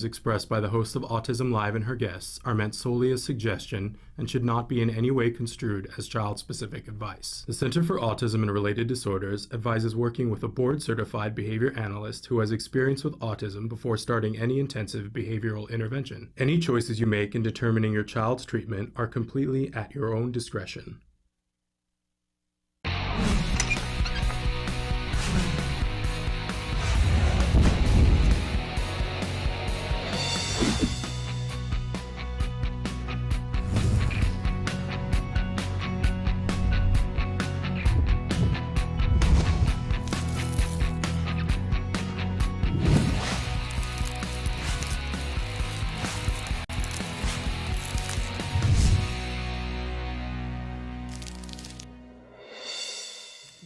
opinions expressed by the host of Autism Live and her guests are meant solely as suggestion and should not be in any way construed as child-specific advice. The Center for Autism and Related Disorders advises working with a board-certified behavior analyst who has experience with autism before starting any intensive behavioral intervention. Any choices you make in determining your child's treatment are completely at your own discretion.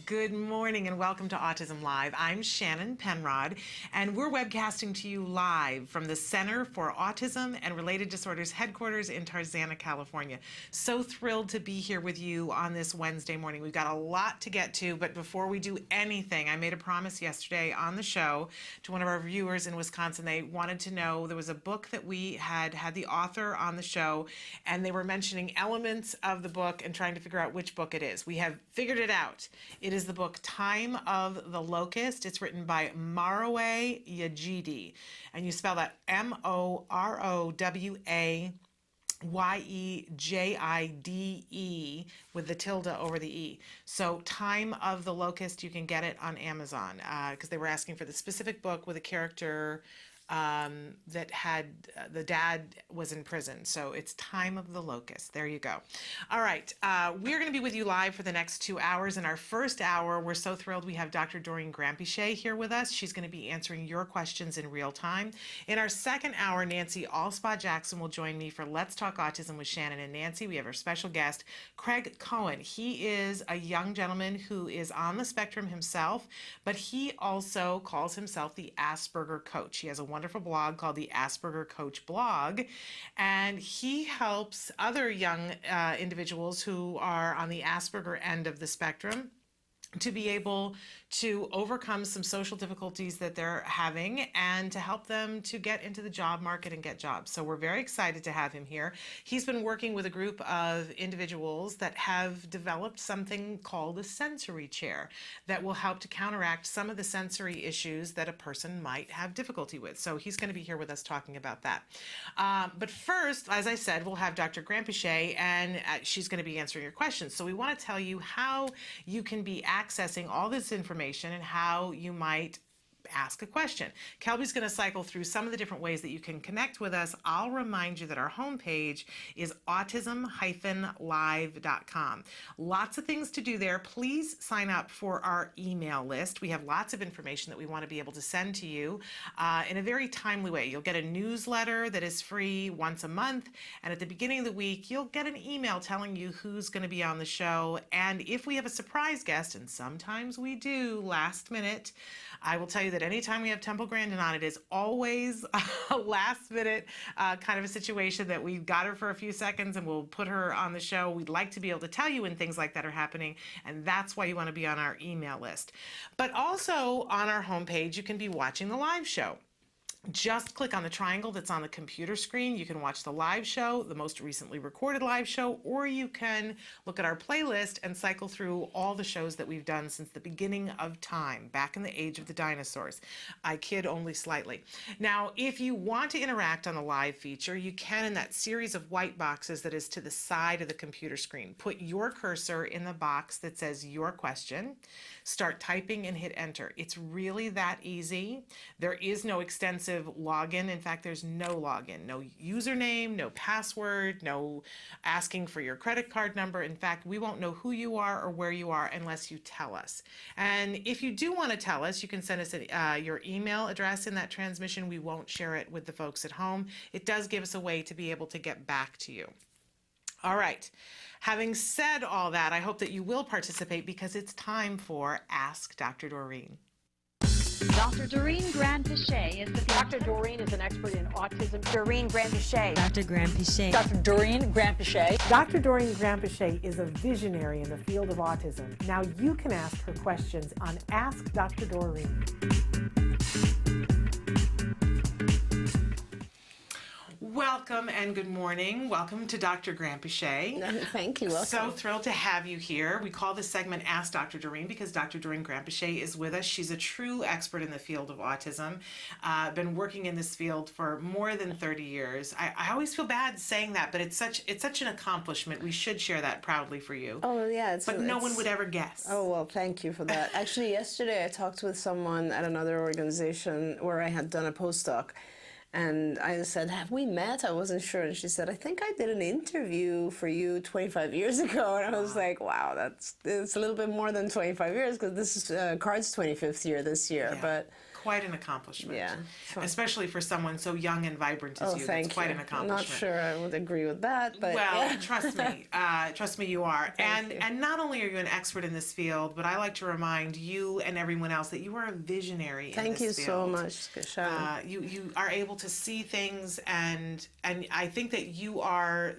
Good morning and welcome to Autism Live. I'm Shannon Penrod, and we're webcasting to you live from the Center for Autism and Related Disorders headquarters in Tarzana, California. So thrilled to be here with you on this Wednesday morning. We've got a lot to get to, but before we do anything, I made a promise yesterday on the show to one of our viewers in Wisconsin. They wanted to know, there was a book that we had the author on the show, and they were mentioning elements of the book and trying to figure out which book it is. We have figured it out. It is the book Time of the Locust. It's written by Marowayejide, and you spell that Morowayejide with the tilde over the E. So Time of the Locust, you can get it on Amazon because they were asking for the specific book with a character that had the dad was in prison. So it's Time of the Locust. There you go. All right. We're going to be with you live for the next 2 hours. In our first hour, we're so thrilled we have Dr. Doreen Grampichet here with us. She's going to be answering your questions in real time. In our second hour, Nancy Alspaugh-Jackson will join me for Let's Talk Autism with Shannon and Nancy. We have our special guest, Craig Cohen. He is a young gentleman who is on the spectrum himself, but he also calls himself the Asperger Coach. He has a wonderful blog called the Asperger Coach blog, and he helps other young individuals who are on the Asperger end of the spectrum to be able to overcome some social difficulties that they're having and to help them to get into the job market and get jobs. So we're very excited to have him here. He's been working with a group of individuals that have developed something called a sensory chair that will help to counteract some of the sensory issues that a person might have difficulty with. So he's going to be here with us talking about that. But first, as I said, we'll have Dr. Grampichet, and she's going to be answering your questions. So we want to tell you how you can be accessing all this information and how you might ask a question. Kelby's going to cycle through some of the different ways that you can connect with us. I'll remind you that our homepage is autism-live.com. Lots of things to do there. Please sign up for our email list. We have lots of information that we want to be able to send to you in a very timely way. You'll get a newsletter that is free once a month, and at the beginning of the week, you'll get an email telling you who's going to be on the show. And if we have a surprise guest, and sometimes we do last minute, I will tell you that anytime we have Temple Grandin on, it is always a last minute kind of a situation that we've got her for a few seconds and we'll put her on the show. We'd like to be able to tell you when things like that are happening, and that's why you want to be on our email list. But also on our homepage, you can be watching the live show. Just click on the triangle that's on the computer screen. You can watch the live show, the most recently recorded live show, or you can look at our playlist and cycle through all the shows that we've done since the beginning of time, back in the age of the dinosaurs. I kid only slightly. Now, if you want to interact on the live feature, you can in that series of white boxes that is to the side of the computer screen. Put your cursor in the box that says your question. Start typing and hit enter. It's really that easy. There is no extensive login. In fact, there's no login, no username, no password, no asking for your credit card number. In fact, we won't know who you are or where you are unless you tell us. And if you do want to tell us, you can send us your email address in that transmission. We won't share it with the folks at home. It does give us a way to be able to get back to you. All right. Having said all that, I hope that you will participate because it's time for Ask Dr. Doreen. Dr. Doreen Grampichet is the Dr. Doreen is an expert in autism. Doreen Grampichet. Dr. Grampichet. Dr. Doreen Grampichet. Dr. Doreen Grampichet is a visionary in the field of autism. Now you can ask her questions on Ask Dr. Doreen. welcome and good morning. Welcome to Dr. Grandpichet. Thank you. Welcome. So thrilled to have you here. We call this segment Ask Dr. Doreen because Dr. Doreen Grandpichet is with us. She's a true expert in the field of autism. Been working in this field for more than 30 years. I always feel bad saying that, but it's such an accomplishment. We should share that proudly for you. Oh, yeah. But no one would ever guess. Oh, well, thank you for that. Actually, yesterday I talked with someone at another organization where I had done a postdoc. And I said, have we met? I wasn't sure. And she said, I think I did an interview for you 25 years ago. And I was like, wow, it's a little bit more than 25 years because this is CARD's 25th year this year. Yeah. But quite an accomplishment. Yeah. Especially for someone so young and vibrant as you. Thank It's quite you. an I'm accomplishment. not sure I would agree with that, but well, yeah. trust me, you are. Thank you. And not only are you an expert in this field, but I like to remind you and everyone else that you are a visionary in Thank you this so field. much, Sharon. You are able to see things, and I think that you are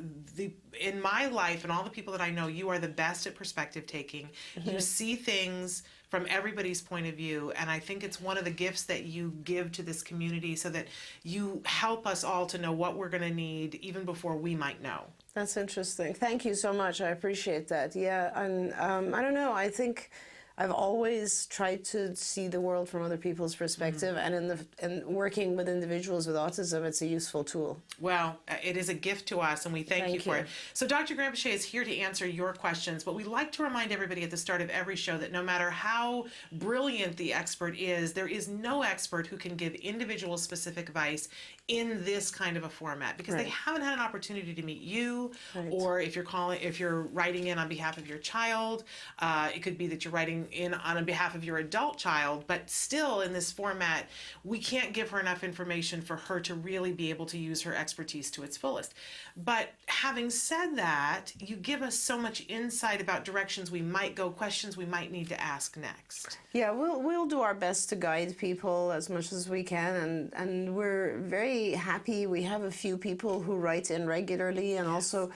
in my life and all the people that I know, you are the best at perspective taking. Mm-hmm. You see things from everybody's point of view, and I think it's one of the gifts that you give to this community so that you help us all to know what we're going to need even before we might know. That's interesting. Thank you so much. I appreciate that. Yeah, and I don't know. I think I've always tried to see the world from other people's perspective, and in working with individuals with autism, it's a useful tool. Well, it is a gift to us, and we thank you for you. it. So Dr. Grandpichet is here to answer your questions, but we like to remind everybody at the start of every show that no matter how brilliant the expert is, there is no expert who can give individual specific advice in this kind of a format because they haven't had an opportunity to meet you, or if you're writing in on behalf of your child, it could be that you're writing in on behalf of your adult child, but still in this format, we can't give her enough information for her to really be able to use her expertise to its fullest. But having said that, you give us so much insight about directions we might go, questions we might need to ask next. Yeah, we'll do our best to guide people as much as we can, and we're very happy. We have a few people who write in regularly and also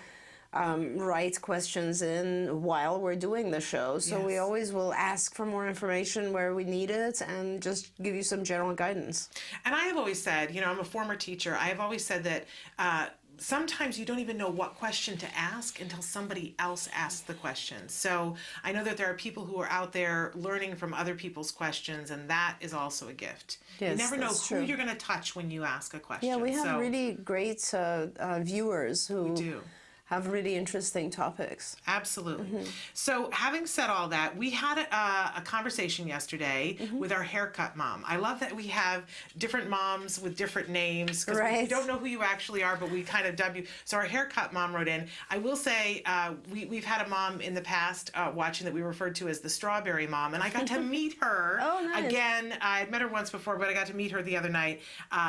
write questions in while we're doing the show. So we always will ask for more information where we need it and just give you some general guidance. And I have always said, I'm a former teacher, I have always said that sometimes you don't even know what question to ask until somebody else asks the question. So I know that there are people who are out there learning from other people's questions, and that is also a gift. Yes, you never know that's who true. you're going to touch when you ask a question. Yeah, we have really great viewers who have really interesting topics. Absolutely. So having said all that, we had a conversation yesterday with our haircut mom. I love that we have different moms with different names because we don't know who you actually are, but we kind of dub you. So our haircut mom wrote in. I will say we've had a mom in the past watching that we referred to as the strawberry mom, and I got to meet her again. I'd met her once before, but I got to meet her the other night.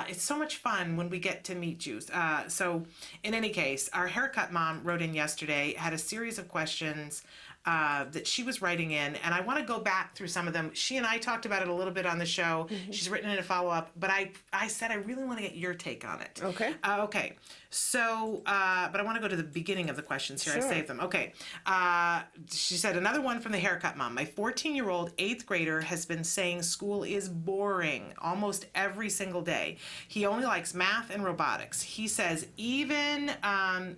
It's so much fun when we get to meet you. So in any case, our haircut mom wrote in yesterday, had a series of questions that she was writing in, and I want to go back through some of them. She and I talked about it a little bit on the show. She's written in a follow-up, but I said I really want to get your take on it. Okay. Okay. So, but I want to go to the beginning of the questions here. Sure. I saved them. Okay. She said, another one from the haircut mom. My 14-year-old 8th grader has been saying school is boring almost every single day. He only likes math and robotics. He says even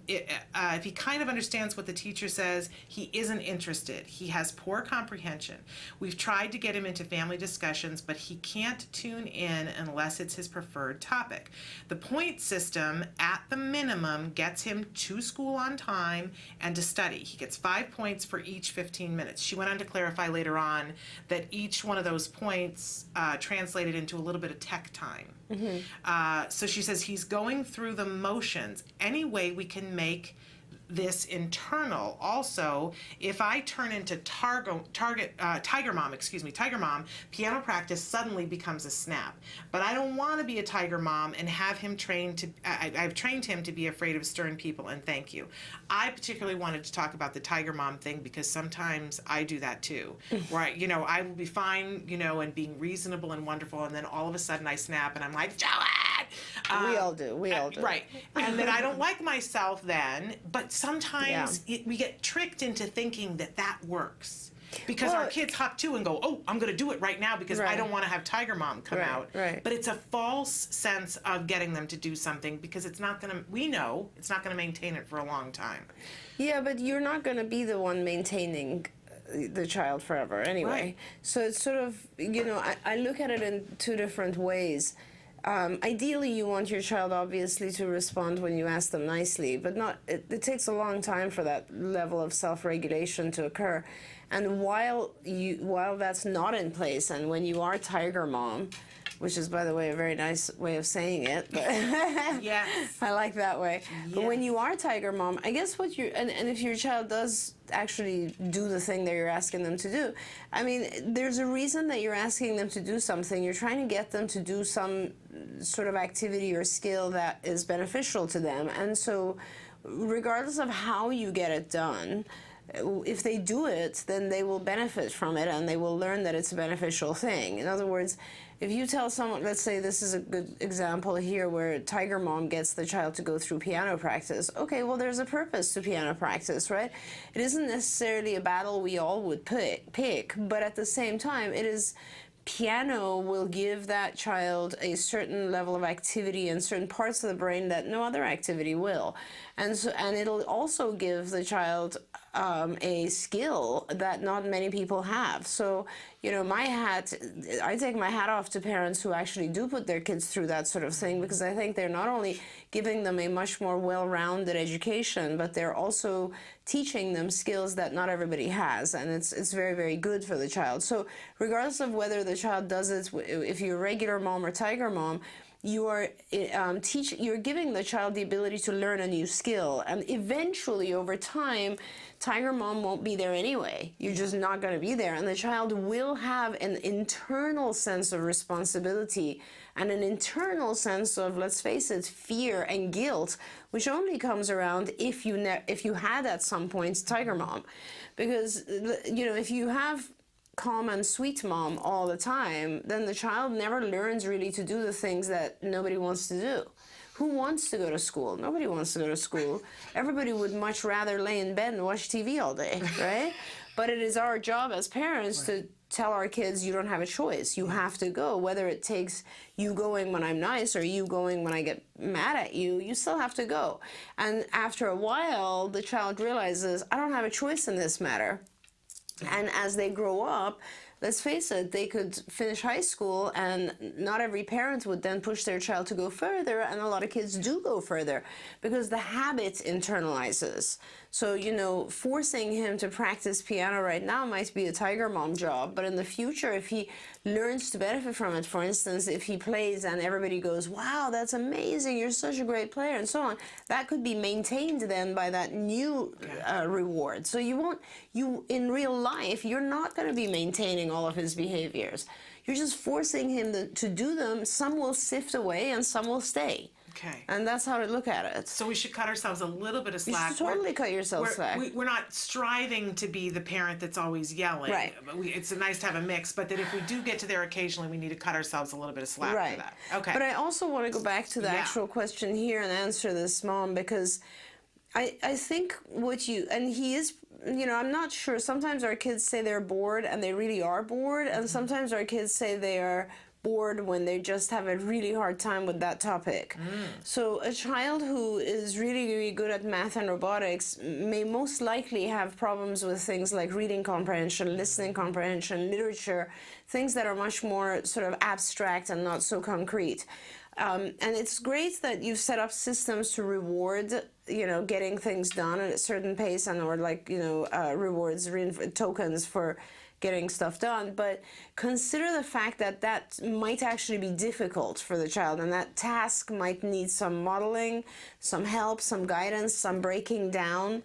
if he kind of understands what the teacher says, he isn't interested. He has poor comprehension. We've tried to get him into family discussions, but he can't tune in unless it's his preferred topic. The point system at the minimum gets him to school on time and to study. He gets 5 points for each 15 minutes. She went on to clarify later on that each one of those points translated into a little bit of tech time. So she says he's going through the motions. Any way we can make this internal. Also, if I turn into Tiger Mom, piano practice suddenly becomes a snap. But I don't want to be a Tiger Mom and have him trained to, I've trained him to be afraid of stern people, and thank you. I particularly wanted to talk about the Tiger Mom thing because sometimes I do that too, where I will be fine, and being reasonable and wonderful, and then all of a sudden I snap and I'm like, do it! We all do. Right. And then I don't like myself then, but sometimes we get tricked into thinking that works. Because Well, our kids hop to and go, oh, I'm going to do it right now because I Right. don't want to have Tiger Mom come Right, out. right. But it's a false sense of getting them to do something because it's not going to, we know it's not going to maintain it for a long time. Yeah, but you're not going to be the one maintaining the child forever anyway. Right. So it's sort of, I look at it in two different ways. Ideally, you want your child obviously to respond when you ask them nicely, but it takes a long time for that level of self-regulation to occur. And while that's not in place, and when you are Tiger Mom, which is, by the way, a very nice way of saying it, but Yes. I like that way. But when you are Tiger Mom, I guess and if your child does actually do the thing that you're asking them to do, I mean, there's a reason that you're asking them to do something. You're trying to get them to do some sort of activity or skill that is beneficial to them. And so regardless of how you get it done, if they do it, then they will benefit from it and they will learn that it's a beneficial thing. In other words, if you tell someone, let's say this is a good example here where Tiger Mom gets the child to go through piano practice. Okay, well, there's a purpose to piano practice, right? It isn't necessarily a battle we all would pick, but at the same time, piano will give that child a certain level of activity in certain parts of the brain that no other activity will. And it'll also give the child a skill that not many people have. So, I take my hat off to parents who actually do put their kids through that sort of thing, because I think they're not only giving them a much more well-rounded education, but they're also teaching them skills that not everybody has, and it's very, very good for the child. So regardless of whether the child does it, if you're a regular mom or Tiger Mom, you are you're giving the child the ability to learn a new skill, and eventually over time Tiger Mom won't be there anyway. You're just not going to be there, and the child will have an internal sense of responsibility and an internal sense of, let's face it, fear and guilt, which only comes around if you had at some point Tiger Mom. Because if you have calm and sweet mom all the time, then the child never learns really to do the things that nobody wants to do. Who wants to go to school? Nobody wants to go to school. Everybody would much rather lay in bed and watch TV all day, right? But it is our job as parents to tell our kids, you don't have a choice. You have to go. Whether it takes you going when I'm nice or you going when I get mad at you, you still have to go. And after a while, the child realizes, I don't have a choice in this matter. And as they grow up, let's face it, they could finish high school, and not every parent would then push their child to go further, and a lot of kids do go further because the habit internalizes. So, forcing him to practice piano right now might be a Tiger Mom job, but in the future, if he learns to benefit from it, for instance, if he plays and everybody goes, wow, that's amazing, you're such a great player, and so on, that could be maintained then by that new reward. So in real life, you're not going to be maintaining all of his behaviors. You're just forcing him to do them. Some will sift away and some will stay. Okay. And that's how to look at it. So we should cut ourselves a little bit of slack. You should totally cut yourself slack. We're not striving to be the parent that's always yelling. Right. It's nice to have a mix, but that if we do get to there occasionally, we need to cut ourselves a little bit of slack for that. Okay. But I also want to go back to the actual question here and answer this, Mom, because I think he is, I'm not sure. Sometimes our kids say they're bored, and they really are bored, and sometimes our kids say they are bored when they just have a really hard time with that topic. So a child who is really, really good at math and robotics may most likely have problems with things like reading comprehension, listening comprehension, literature, things that are much more sort of abstract and not so concrete. And it's great that you've set up systems to reward, getting things done at a certain pace, and or rewards, tokens for getting stuff done, but consider the fact that might actually be difficult for the child, and that task might need some modeling, some help, some guidance, some breaking down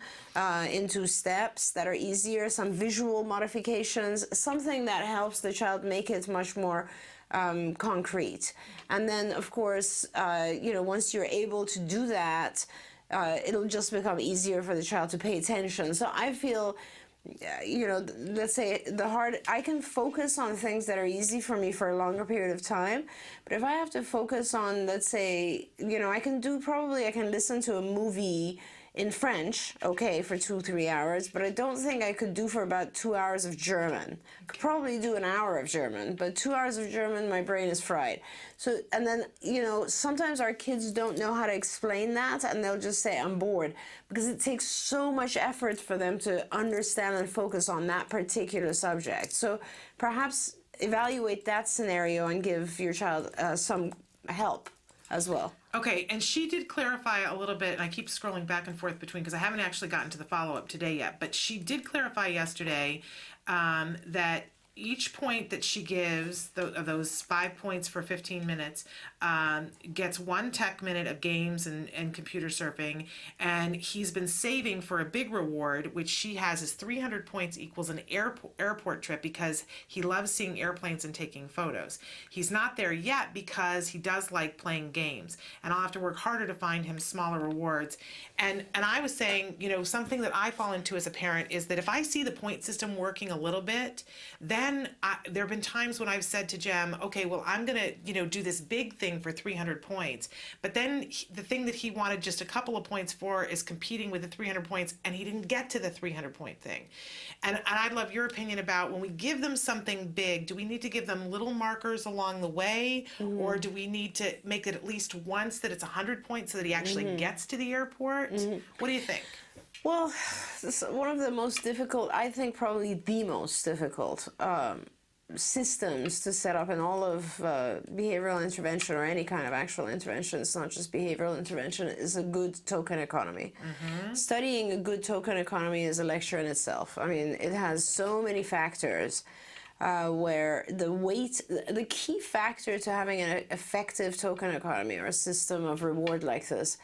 into steps that are easier, some visual modifications, something that helps the child make it much more concrete. And then, of course, once you're able to do that, it'll just become easier for the child to pay attention. So I feel, let's say I can focus on things that are easy for me for a longer period of time. But if I have to focus on, let's say, I can listen to a movie in French, okay, for 2-3 hours, but I don't think I could do for about 2 hours of German. Could probably do an hour of German, but 2 hours of German, my brain is fried. So, and then, you know, sometimes our kids don't know how to explain that, and they'll just say, I'm bored, because it takes so much effort for them to understand and focus on that particular subject. So perhaps evaluate that scenario and give your child some help as well. Okay, and she did clarify a little bit, and I keep scrolling back and forth between, because I haven't actually gotten to the follow-up today yet, but she did clarify yesterday that each point that she gives, of those 5 points for 15 minutes, gets 1 tech minute of games and computer surfing, and he's been saving for a big reward, which she has is 300 points equals an airport trip, because he loves seeing airplanes and taking photos. He's not there yet because he does like playing games, and I'll have to work harder to find him smaller rewards. And I was saying, you know, something that I fall into as a parent is that if I see the point system working a little bit, then there have been times when I've said to Jem, okay, well, I'm going to, you know, do this big thing for 300 points. But then the thing that he wanted just a couple of points for is competing with the 300 points, and he didn't get to the 300 point thing. And I'd love your opinion about, when we give them something big, do we need to give them little markers along the way? Or do we need to make it at least once that it's 100 points so that he actually gets to the airport? What do you think? Well, one of the most difficult, I think probably the most difficult systems to set up in all of behavioral intervention, or any kind of actual intervention, it's not just behavioral intervention, is a good token economy. Studying a good token economy is a lecture in itself. I mean, it has so many factors where the key factor to having an effective token economy, or a system of reward like this,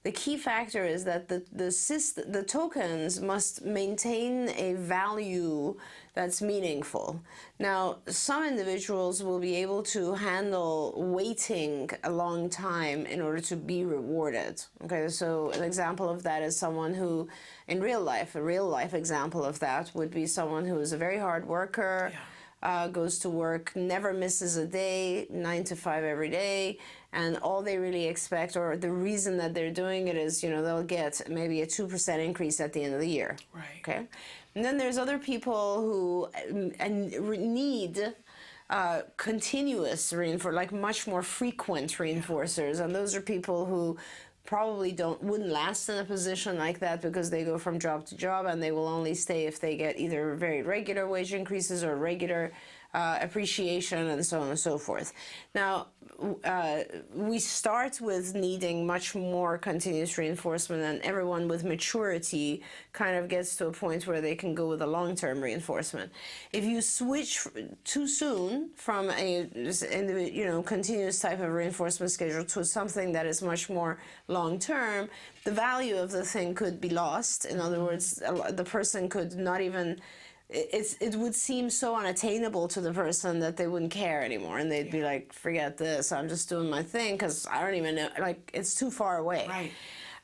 the key factor is that the tokens must maintain a value that's meaningful. Now, some individuals will be able to handle waiting a long time in order to be rewarded. Okay, so an example of that is someone who, in real life, a real life example of that would be someone who is a very hard worker, goes to work, never misses a day, 9 to 5 every day, and all they really expect, or the reason that they're doing it, is, you know, they'll get maybe a 2% increase at the end of the year. Right. Okay. And then there's other people who need continuous like much more frequent reinforcers, and those are people who probably wouldn't last in a position like that, because they go from job to job, and they will only stay if they get either very regular wage increases or regular appreciation, and so on and so forth. Now, we start with needing much more continuous reinforcement, and everyone with maturity kind of gets to a point where they can go with a long-term reinforcement. If you switch too soon from a continuous type of reinforcement schedule to something that is much more long-term, the value of the thing could be lost. In other words, the person could not even... It would seem so unattainable to the person that they wouldn't care anymore, and they'd be like, forget this, I'm just doing my thing, because I don't even know, like, it's too far away. Right.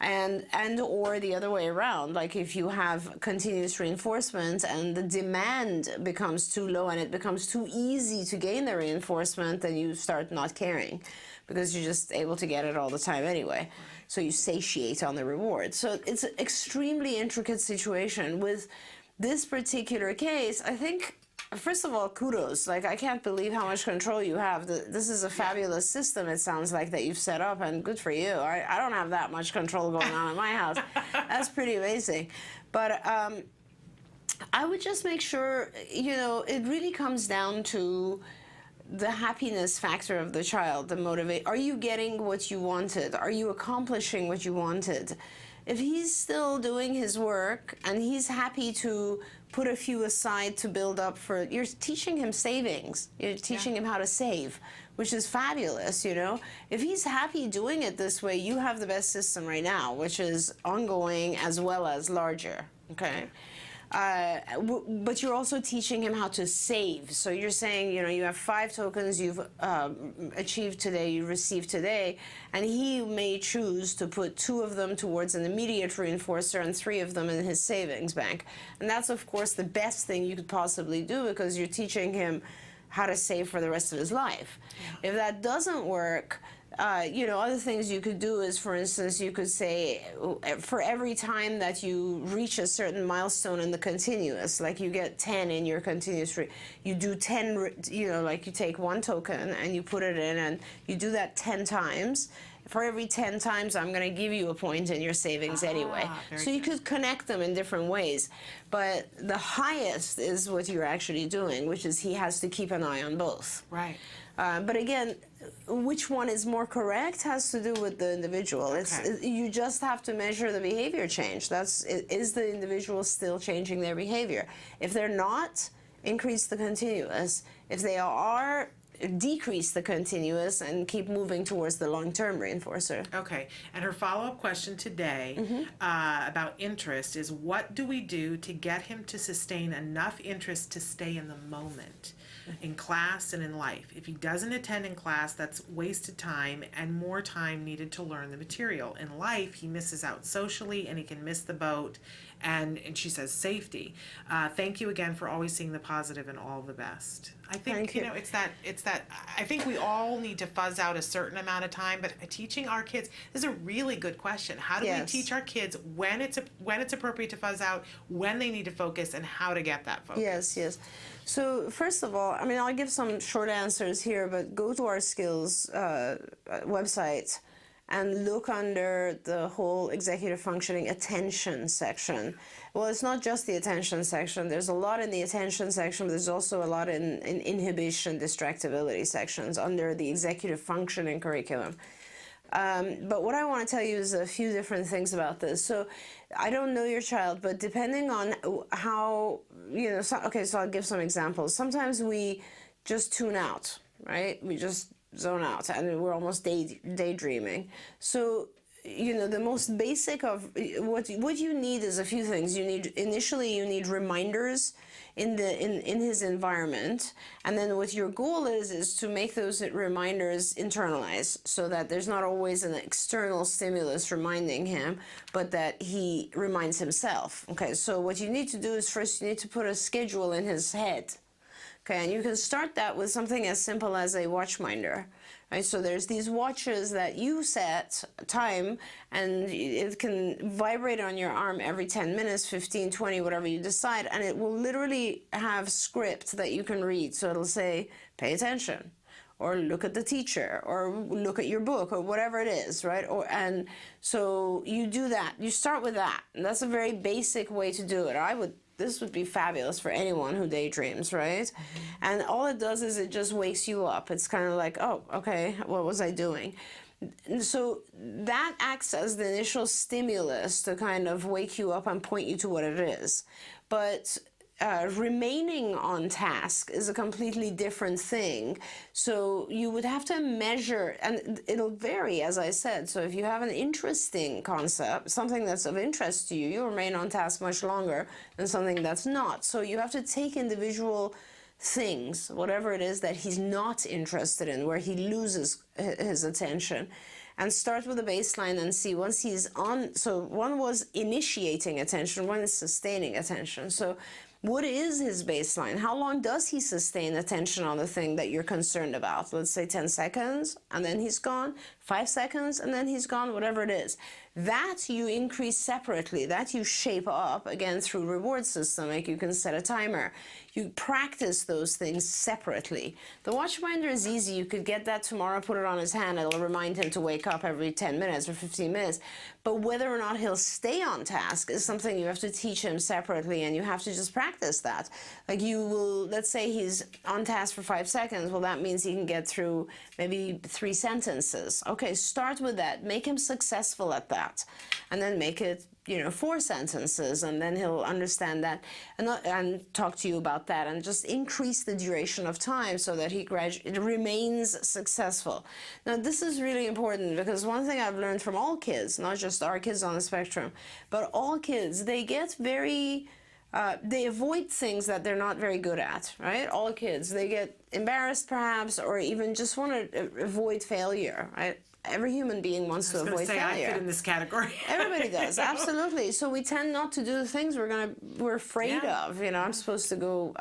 And or the other way around, like if you have continuous reinforcement and the demand becomes too low and it becomes too easy to gain the reinforcement, then you start not caring, because you're just able to get it all the time anyway. So you satiate on the reward. So it's an extremely intricate situation. With this particular case, I think, first of all, kudos. Like, I can't believe how much control you have. This is a fabulous system, it sounds like, that you've set up, and good for you. I don't have that much control going on in my house. That's pretty amazing. But I would just make sure, you know, it really comes down to the happiness factor of the child, the motivate. Are you getting what you wanted? Are you accomplishing what you wanted? If he's still doing his work and he's happy to put a few aside to build up for, you're teaching him savings. You're teaching him how to save, which is fabulous, you know. If he's happy doing it this way, you have the best system right now, which is ongoing as well as larger, okay? But you're also teaching him how to save. So you're saying, you know, you have 5 tokens you've achieved today, you received today, and he may choose to put 2 of them towards an immediate reinforcer and 3 of them in his savings bank. And that's, of course, the best thing you could possibly do, because you're teaching him how to save for the rest of his life. If that doesn't work, Other things you could do is, for instance, you could say for every time that you reach a certain milestone in the continuous, like you get 10 in your continuous, you do 10, like you take one token and you put it in and you do that 10 times. For every 10 times, I'm going to give you a point in your savings anyway. So you could connect them in different ways. But the highest is what you're actually doing, which is he has to keep an eye on both. Right. But again, which one is more correct has to do with the individual. You just have to measure the behavior change. Is the individual still changing their behavior? If they're not, increase the continuous. If they are, decrease the continuous and keep moving towards the long-term reinforcer. Okay, and her follow-up question today about interest is, what do we do to get him to sustain enough interest to stay in the moment in class and in life? If he doesn't attend in class, that's wasted time and more time needed to learn the material. In life, he misses out socially and he can miss the boat. And she says safety. Thank you again for always seeing the positive and all the best. I think it's that I think we all need to fuzz out a certain amount of time, but teaching our kids, this is a really good question. How do we teach our kids when it's appropriate to fuzz out, when they need to focus, and how to get that focus? Yes. So first of all, I'll give some short answers here, but go to our skills website and look under the whole executive functioning attention section. Well, it's not just the attention section. There's a lot in the attention section, but there's also a lot in inhibition, distractibility sections under the executive functioning curriculum. But what I want to tell you is a few different things about this. So I don't know your child, but depending on how, so I'll give some examples. Sometimes we just tune out, right? We just zone out and we're almost daydreaming. So the most basic of what you need is a few things. You need reminders in his environment, and then what your goal is to make those reminders internalize, so that there's not always an external stimulus reminding him, but that he reminds himself. Okay, so what you need to do is first you need to put a schedule in his head. Okay, and you can start that with something as simple as a watchminder. Right, so there's these watches that you set time, and it can vibrate on your arm every 10 minutes, 15, 20, whatever you decide, and it will literally have script that you can read. So it'll say, pay attention, or look at the teacher, or look at your book, or whatever it is, right? And so you do that. You start with that, and that's a very basic way to do it. This would be fabulous for anyone who daydreams, right? Mm-hmm. And all it does is it just wakes you up. It's kind of like, oh, okay, what was I doing? So that acts as the initial stimulus to kind of wake you up and point you to what it is. But remaining on task is a completely different thing. So you would have to measure, and it'll vary, as I said. So if you have an interesting concept, something that's of interest to you, you'll remain on task much longer than something that's not. So you have to take individual things, whatever it is that he's not interested in, where he loses his attention, and start with a baseline and see once he's on. So one was initiating attention, one is sustaining attention. So what is his baseline? How long does he sustain attention on the thing that you're concerned about? Let's say 10 seconds, and then he's gone. 5 seconds, and then he's gone, whatever it is. That you increase separately. That you shape up, again, through reward system. Like you can set a timer. You practice those things separately. The watchminder is easy. You could get that tomorrow, put it on his hand. It'll remind him to wake up every 10 minutes or 15 minutes. But whether or not he'll stay on task is something you have to teach him separately, and you have to just practice that. Like you will, let's say he's on task for 5 seconds. Well, that means he can get through maybe 3 sentences. Okay, start with that. Make him successful at that. And then make it, 4 sentences, and then he'll understand that and talk to you about that, and just increase the duration of time so that he remains successful. Now, this is really important, because one thing I've learned from all kids, not just our kids on the spectrum, but all kids, they get very... they avoid things that they're not very good at, right? All kids, they get embarrassed perhaps, or even just want to avoid failure, right? Every human being wants to avoid failure. I fit in this category. Everybody does, absolutely. So we tend not to do the things we're afraid of. I'm supposed to go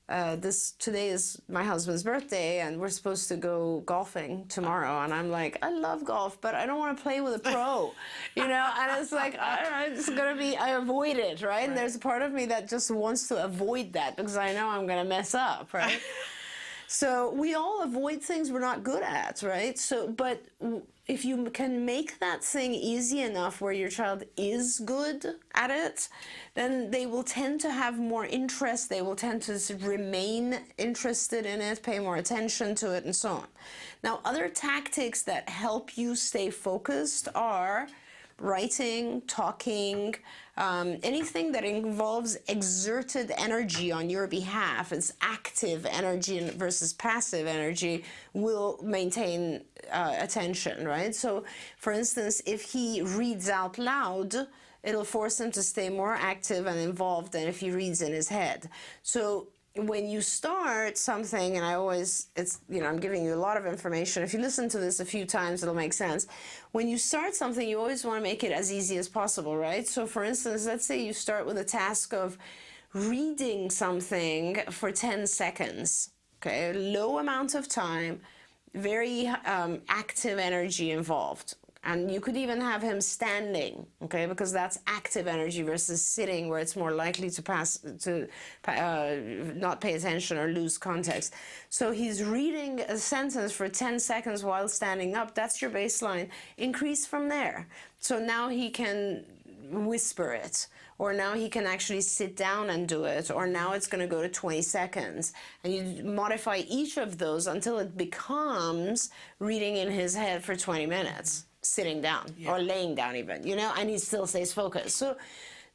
today is my husband's birthday and we're supposed to go golfing tomorrow, and I'm like, I love golf, but I don't want to play with a pro, you know. And it's like, I avoid it, right? And there's a part of me that just wants to avoid that because I know I'm gonna mess up, right? So we all avoid things we're not good at, right? So, but if you can make that thing easy enough where your child is good at it, then they will tend to have more interest, they will tend to remain interested in it, pay more attention to it, and so on. Now, other tactics that help you stay focused are writing, talking, anything that involves exerted energy on your behalf. It's active energy versus passive energy will maintain attention, right? So, for instance, if he reads out loud, it'll force him to stay more active and involved than if he reads in his head. So when you start something, and I'm giving you a lot of information. If you listen to this a few times, it'll make sense. When you start something, you always want to make it as easy as possible, right? So for instance, let's say you start with a task of reading something for 10 seconds, okay? Low amount of time, very active energy involved. And you could even have him standing, okay, because that's active energy versus sitting, where it's more likely to not pay attention or lose context. So he's reading a sentence for 10 seconds while standing up. That's your baseline. Increase from there. So now he can whisper it, or now he can actually sit down and do it, or now it's going to go to 20 seconds. And you modify each of those until it becomes reading in his head for 20 minutes. Sitting down or laying down even, you know, and he still stays focused. So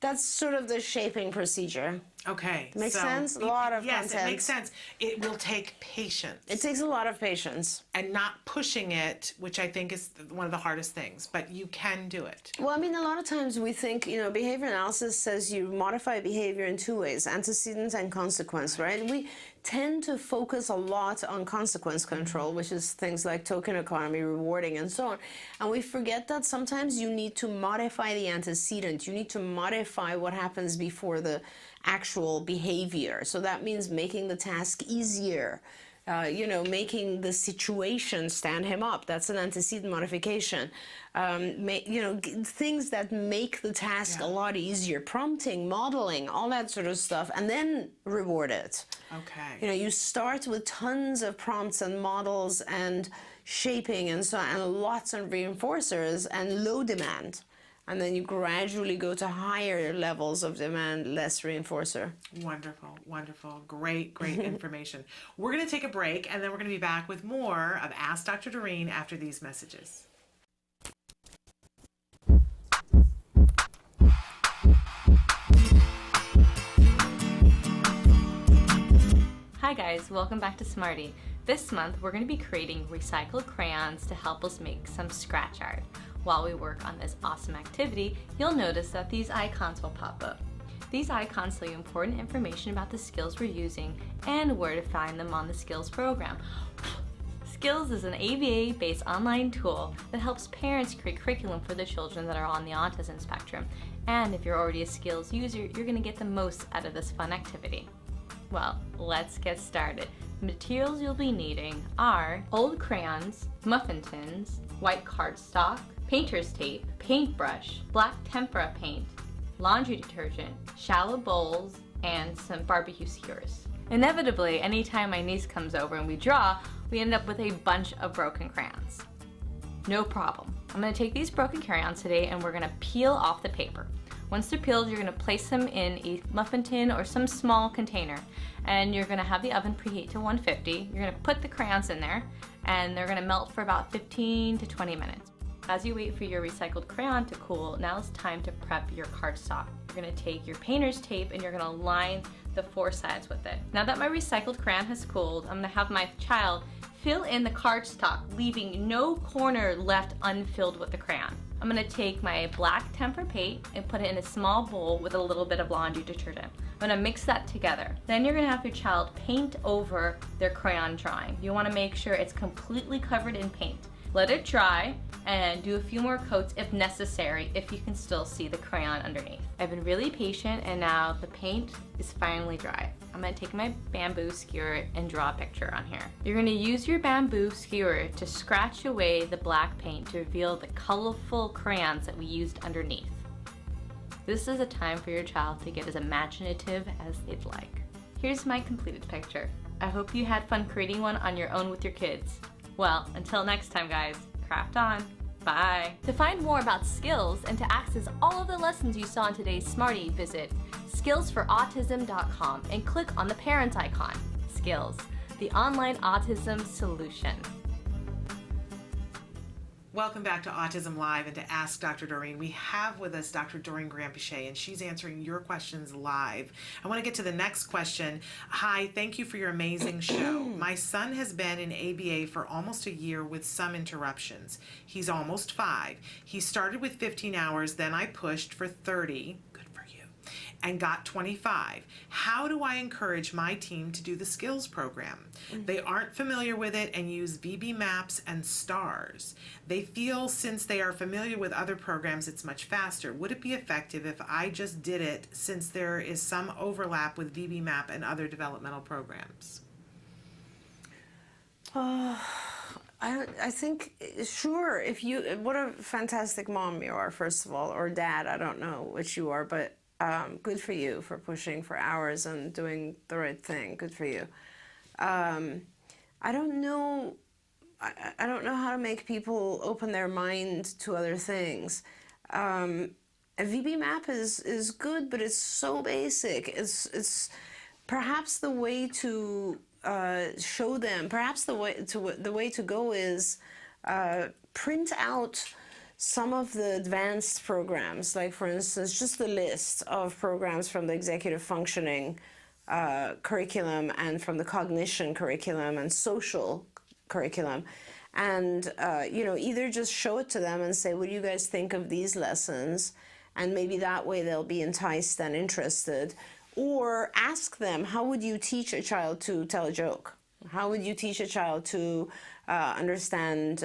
that's sort of the shaping procedure. Okay. Makes sense? A lot of content. Yes, it makes sense. It will take patience. It takes a lot of patience. And not pushing it, which I think is one of the hardest things, but you can do it. Well, I mean, a lot of times we think, you know, behavior analysis says you modify behavior in two ways, antecedent and consequence, right? We tend to focus a lot on consequence control, which is things like token economy, rewarding, and so on. And we forget that sometimes you need to modify the antecedent. You need to modify what happens before the actual behavior. So that means making the task easier, making the situation stand him up. That's an antecedent modification. Things that make the task a lot easier, prompting, modeling, all that sort of stuff, and then reward it. Okay. You start with tons of prompts and models and shaping and so on, and lots of reinforcers and low demand. And then you gradually go to higher levels of demand, less reinforcer. Wonderful, wonderful. Great information. We're going to take a break, and then we're going to be back with more of Ask Dr. Doreen after these messages. Hi guys, welcome back to Smarty. This month we're going to be creating recycled crayons to help us make some scratch art. While we work on this awesome activity, you'll notice that these icons will pop up. These icons tell you important information about the skills we're using and where to find them on the Skills program. Skills is an ABA-based online tool that helps parents create curriculum for their children that are on the autism spectrum. And if you're already a Skills user, you're going to get the most out of this fun activity. Well, let's get started. The materials you'll be needing are old crayons, muffin tins, white cardstock, painter's tape, paintbrush, black tempera paint, laundry detergent, shallow bowls, and some barbecue skewers. Inevitably, anytime my niece comes over and we draw, we end up with a bunch of broken crayons. No problem. I'm going to take these broken crayons today and we're going to peel off the paper. Once they're peeled, you're going to place them in a muffin tin or some small container, and you're going to have the oven preheat to 150. You're going to put the crayons in there, and they're going to melt for about 15 to 20 minutes. As you wait for your recycled crayon to cool, now it's time to prep your cardstock. You're going to take your painter's tape and you're going to line the four sides with it. Now that my recycled crayon has cooled, I'm going to have my child fill in the cardstock, leaving no corner left unfilled with the crayon. I'm going to take my black tempera paint and put it in a small bowl with a little bit of laundry detergent. I'm going to mix that together. Then you're going to have your child paint over their crayon drawing. You want to make sure it's completely covered in paint. Let it dry, and do a few more coats if necessary if you can still see the crayon underneath. I've been really patient and now the paint is finally dry. I'm gonna take my bamboo skewer and draw a picture on here. You're gonna use your bamboo skewer to scratch away the black paint to reveal the colorful crayons that we used underneath. This is a time for your child to get as imaginative as they'd like. Here's my completed picture. I hope you had fun creating one on your own with your kids. Well, until next time guys, craft on. Bye. To find more about skills and to access all of the lessons you saw in today's Smarty, visit skillsforautism.com and click on the parents icon. Skills, the online autism solution. Welcome back to Autism Live and to Ask Dr. Doreen. We have with us Dr. Doreen Grandpichet, and she's answering your questions live. I want to get to the next question. Hi, thank you for your amazing show. My son has been in ABA for almost a year with some interruptions. He's almost 5. He started with 15 hours, then I pushed for 30. Good for you. And got 25. How do I encourage my team to do the skills program? They aren't familiar with it and use VB maps and stars. They feel since they are familiar with other programs, it's much faster. Would it be effective if I just did it since there is some overlap with VB map and other developmental programs? I think, sure, if you, what a fantastic mom you are, first of all, or dad, I don't know which you are, but good for you for pushing for hours and doing the right thing. Good for you. I don't know how to make people open their mind to other things. A VB map is good, but it's so basic. It's perhaps the way to show them. Perhaps the way to go is print out some of the advanced programs, like for instance, just the list of programs from the executive functioning curriculum and from the cognition curriculum and social curriculum, and either just show it to them and say, what do you guys think of these lessons? And maybe that way they'll be enticed and interested. Or ask them, how would you teach a child to tell a joke? How would you teach a child to understand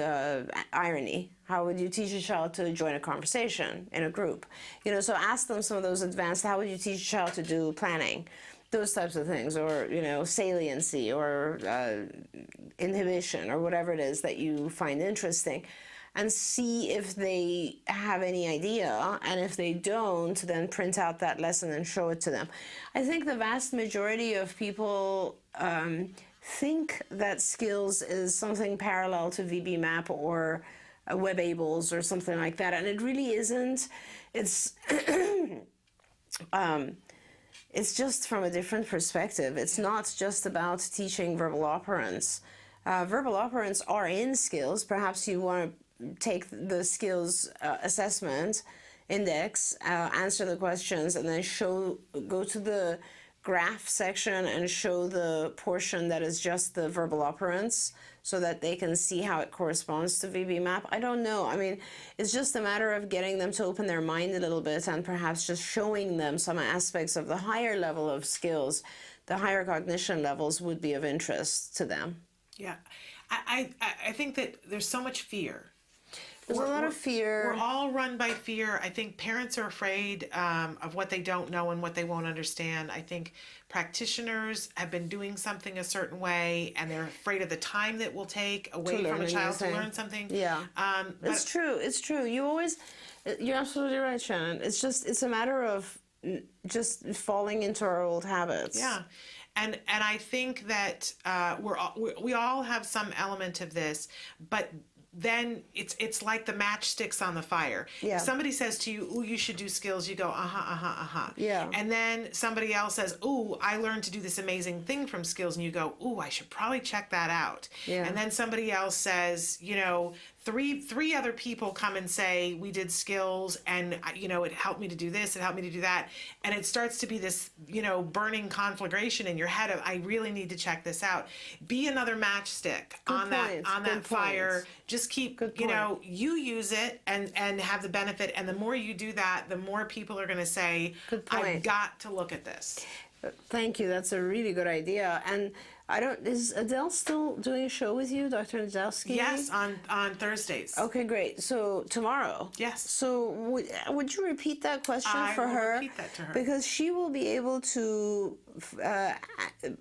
irony? How would you teach a child to join a conversation in a group? So ask them some of those advanced, how would you teach a child to do planning? Those types of things, or, saliency or inhibition or whatever it is that you find interesting. And see if they have any idea, and if they don't, then print out that lesson and show it to them. I think the vast majority of people think that skills is something parallel to VB Map or WebAbles or something like that, and it really isn't. It's it's just from a different perspective. It's not just about teaching verbal operants. Verbal operants are in skills. Perhaps you want to take the skills assessment index, answer the questions, and then go to the graph section and show the portion that is just the verbal operants so that they can see how it corresponds to VB map. I don't know. I mean, it's just a matter of getting them to open their mind a little bit and perhaps just showing them some aspects of the higher level of skills. The higher cognition levels would be of interest to them. Yeah. I think that there's so much fear. There's a lot of fear. We're all run by fear. I think parents are afraid of what they don't know and what they won't understand. I think practitioners have been doing something a certain way, and they're afraid of the time that will take away from a child to learn something. Yeah, it's true. It's true. You're absolutely right, Shannon. It's a matter of just falling into our old habits. Yeah. And I think that we all have some element of this, but then it's like the matchsticks on the fire. Yeah. If somebody says to you, "Ooh, you should do skills," you go, Yeah. And then somebody else says, "Ooh, I learned to do this amazing thing from skills," and you go, "Ooh, I should probably check that out." Yeah. And then somebody else says, three other people come and say, we did skills, and it helped me to do this, it helped me to do that, and it starts to be this burning conflagration in your head of, I really need to check this out. Be another matchstick on that fire. Just keep you use it and have the benefit, and the more you do that, the more people are going to say, I've got to look at this. Thank you. That's a really good idea. And Is Adele still doing a show with you, Dr. Nadowski? Yes, on Thursdays. Okay, great. So tomorrow. Yes. So would you repeat that question for I will her? repeat that to her. Because she will be able to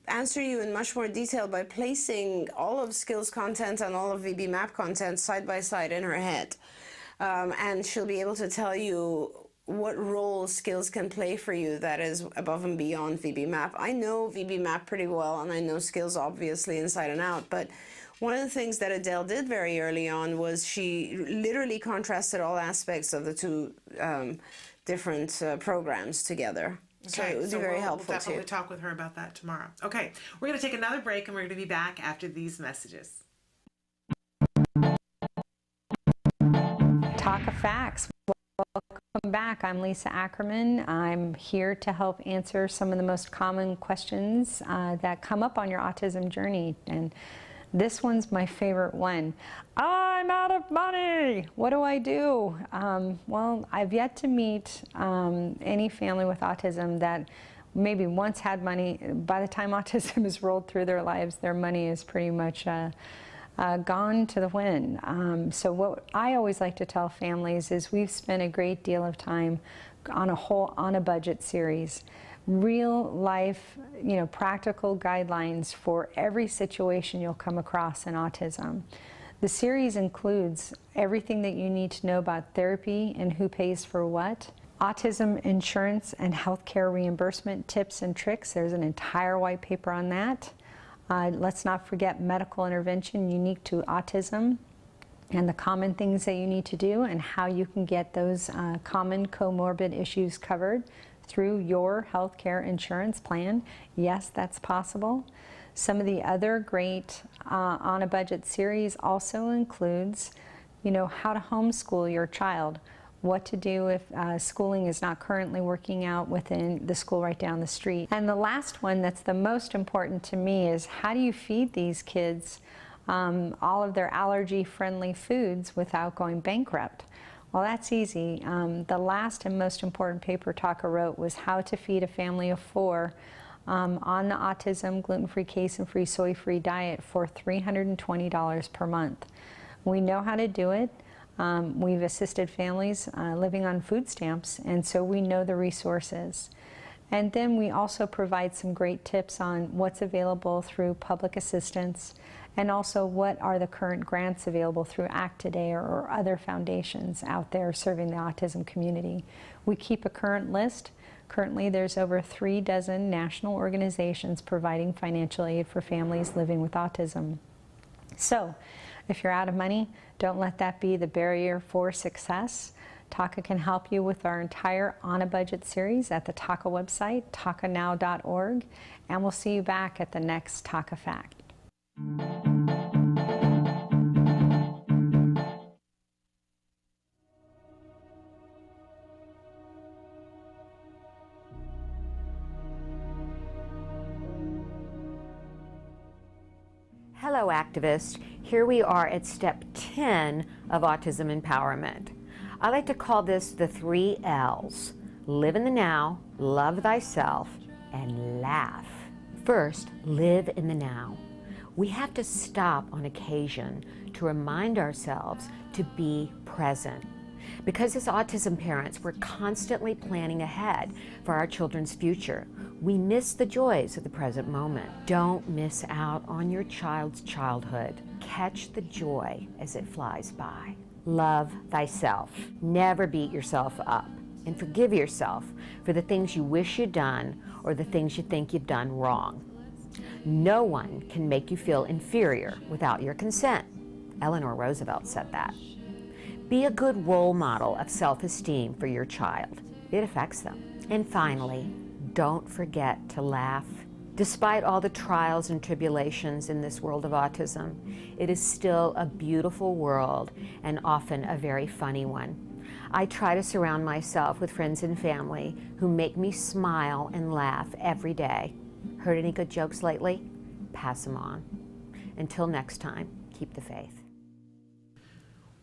answer you in much more detail by placing all of Skills content and all of VB Map content side by side in her head. And she'll be able to tell you what role Skills can play for you that is above and beyond VB Map. I know VB Map pretty well, and I know Skills obviously inside and out, but one of the things that Adele did very early on was she literally contrasted all aspects of the two different programs together. So it would be very helpful we'll definitely too. talk with her about that tomorrow. Okay, we're going to take another break, and we're going to be back after these messages. Talk of Facts. Welcome back. I'm Lisa Ackerman. I'm here to help answer some of the most common questions that come up on your autism journey. And this one's my favorite one. I'm out of money. What do I do? Well, I've yet to meet any family with autism that maybe once had money. By the time autism is rolled through their lives, their money is pretty much gone to the wind. So what I always like to tell families is we've spent a great deal of time on a budget series. Real life, practical guidelines for every situation you'll come across in autism. The series includes everything that you need to know about therapy and who pays for what, autism insurance and healthcare reimbursement tips and tricks. There's an entire white paper on that. Let's not forget medical intervention unique to autism and the common things that you need to do and how you can get those common comorbid issues covered through your healthcare insurance plan. Yes, that's possible. Some of the other great on a budget series also includes, how to homeschool your child, what to do if schooling is not currently working out within the school right down the street. And the last one that's the most important to me is how do you feed these kids all of their allergy-friendly foods without going bankrupt? Well, that's easy. The last and most important paper Taka wrote was how to feed a family of 4 on the autism, gluten-free, casein-free, soy-free diet for $320 per month. We know how to do it. We've assisted families living on food stamps, and so we know the resources. And then we also provide some great tips on what's available through public assistance, and also what are the current grants available through ACT Today or other foundations out there serving the autism community. We keep a current list. Currently, there's over 3 dozen national organizations providing financial aid for families living with autism. So, if you're out of money, don't let that be the barrier for success. Taka can help you with our entire On a Budget series at the Taka website, takanow.org, and we'll see you back at the next Taka Fact. Hello, activists. Here we are at step 10 of autism empowerment. I like to call this the 3 L's. Live in the now, love thyself, and laugh. First, live in the now. We have to stop on occasion to remind ourselves to be present. Because as autism parents, we're constantly planning ahead for our children's future. We miss the joys of the present moment. Don't miss out on your child's childhood. Catch the joy as it flies by. Love thyself. Never beat yourself up. And forgive yourself for the things you wish you'd done or the things you think you've done wrong. No one can make you feel inferior without your consent. Eleanor Roosevelt said that. Be a good role model of self-esteem for your child. It affects them. And finally, don't forget to laugh. Despite all the trials and tribulations in this world of autism, it is still a beautiful world and often a very funny one. I try to surround myself with friends and family who make me smile and laugh every day. Heard any good jokes lately? Pass them on. Until next time, keep the faith.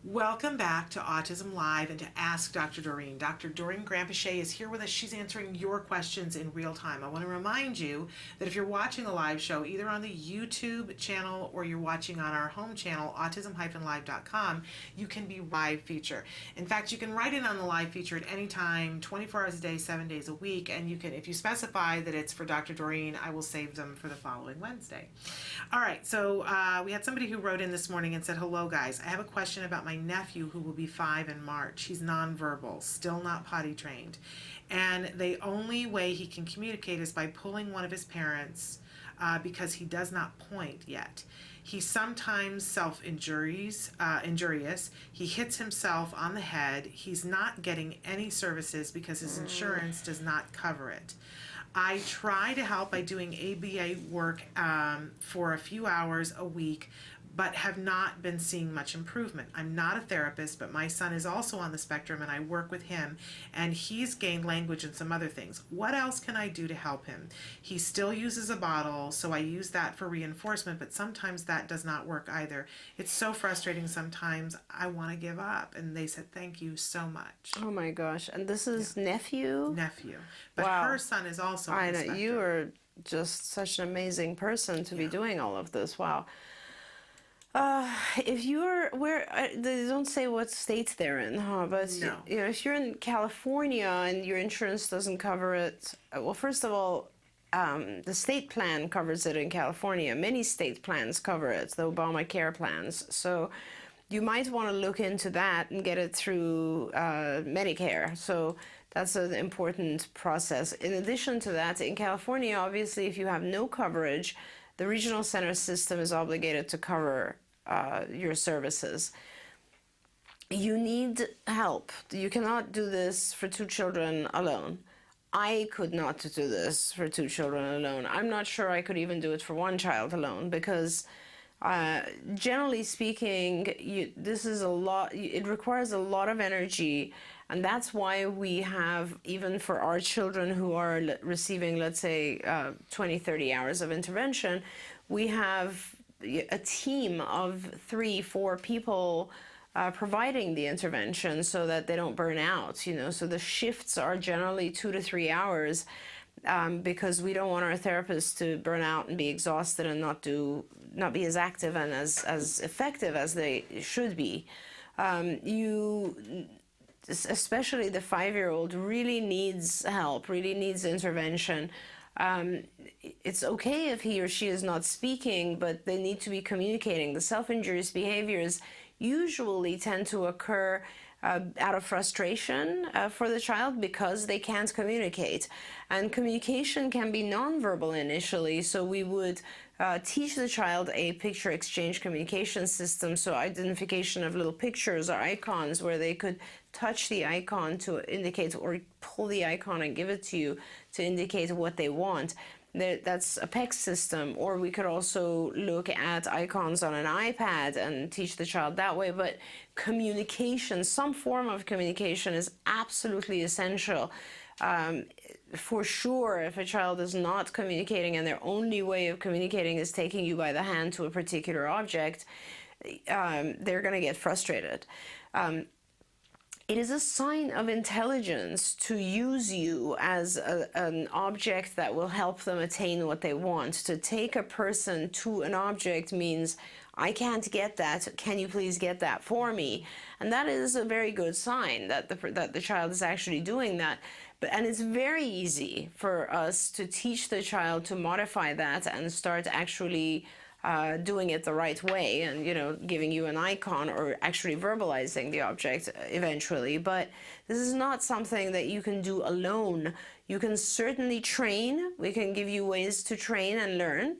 Welcome back to Autism Live and to Ask Dr. Doreen. Dr. Doreen Grandpichet is here with us. She's answering your questions in real time. I want to remind you that if you're watching the live show, either on the YouTube channel or you're watching on our home channel, autism-live.com, you can be live feature. In fact, you can write in on the live feature at any time, 24 hours a day, 7 days a week, and you can, if you specify that it's for Dr. Doreen, I will save them for the following Wednesday. All right, so we had somebody who wrote in this morning and said, hello guys, I have a question about my nephew who will be 5 in March. He's nonverbal, still not potty trained. And the only way he can communicate is by pulling one of his parents because he does not point yet. He's sometimes self-injurious. He hits himself on the head. He's not getting any services because his insurance does not cover it. I try to help by doing ABA work for a few hours a week, but have not been seeing much improvement. I'm not a therapist, but my son is also on the spectrum and I work with him and he's gained language and some other things. What else can I do to help him? He still uses a bottle, so I use that for reinforcement, but sometimes that does not work either. It's so frustrating sometimes, I want to give up. And they said, thank you so much. Oh my gosh, and this is nephew? Nephew. But Wow. her son is also on I the know, spectrum. you are just such an amazing person to be doing all of this. Wow. If you're they don't say what state they're in, huh? But No. you know, if you're in California and your insurance doesn't cover it, well, first of all, the state plan covers it in California. Many state plans cover it, the Obamacare plans. So you might want to look into that and get it through Medicare. So that's an important process. In addition to that, in California, obviously, if you have no coverage, the regional center system is obligated to cover your services. You need help. You cannot do this for 2 children alone. I could not do this for 2 children alone. I'm not sure I could even do it for 1 child alone because generally speaking, this is a lot. It requires a lot of energy, and that's why we have, even for our children who are receiving, let's say, 20, 30 hours of intervention, we have a team of 3, 4 people providing the intervention so that they don't burn out, you know. So the shifts are generally 2 to 3 hours because we don't want our therapists to burn out and be exhausted and not be as active and as effective as they should be. Especially the 5-year-old really needs help, really needs intervention. It's okay if he or she is not speaking, but they need to be communicating. The self-injurious behaviors usually tend to occur out of frustration for the child because they can't communicate. And communication can be nonverbal initially, so we would teach the child a picture exchange communication system, so identification of little pictures or icons where they could touch the icon to indicate, or pull the icon and give it to you to indicate what they want. That's a PEX system, or we could also look at icons on an iPad and teach the child that way. But communication, some form of communication, is absolutely essential. For sure, if a child is not communicating and their only way of communicating is taking you by the hand to a particular object, they're going to get frustrated. It is a sign of intelligence to use you as an object that will help them attain what they want. To take a person to an object means, I can't get that, can you please get that for me? And that is a very good sign that the child is actually doing that. And it's very easy for us to teach the child to modify that and start actually doing it the right way, and, you know, giving you an icon or actually verbalizing the object eventually. But this is not something that you can do alone. You can certainly train. We can give you ways to train and learn.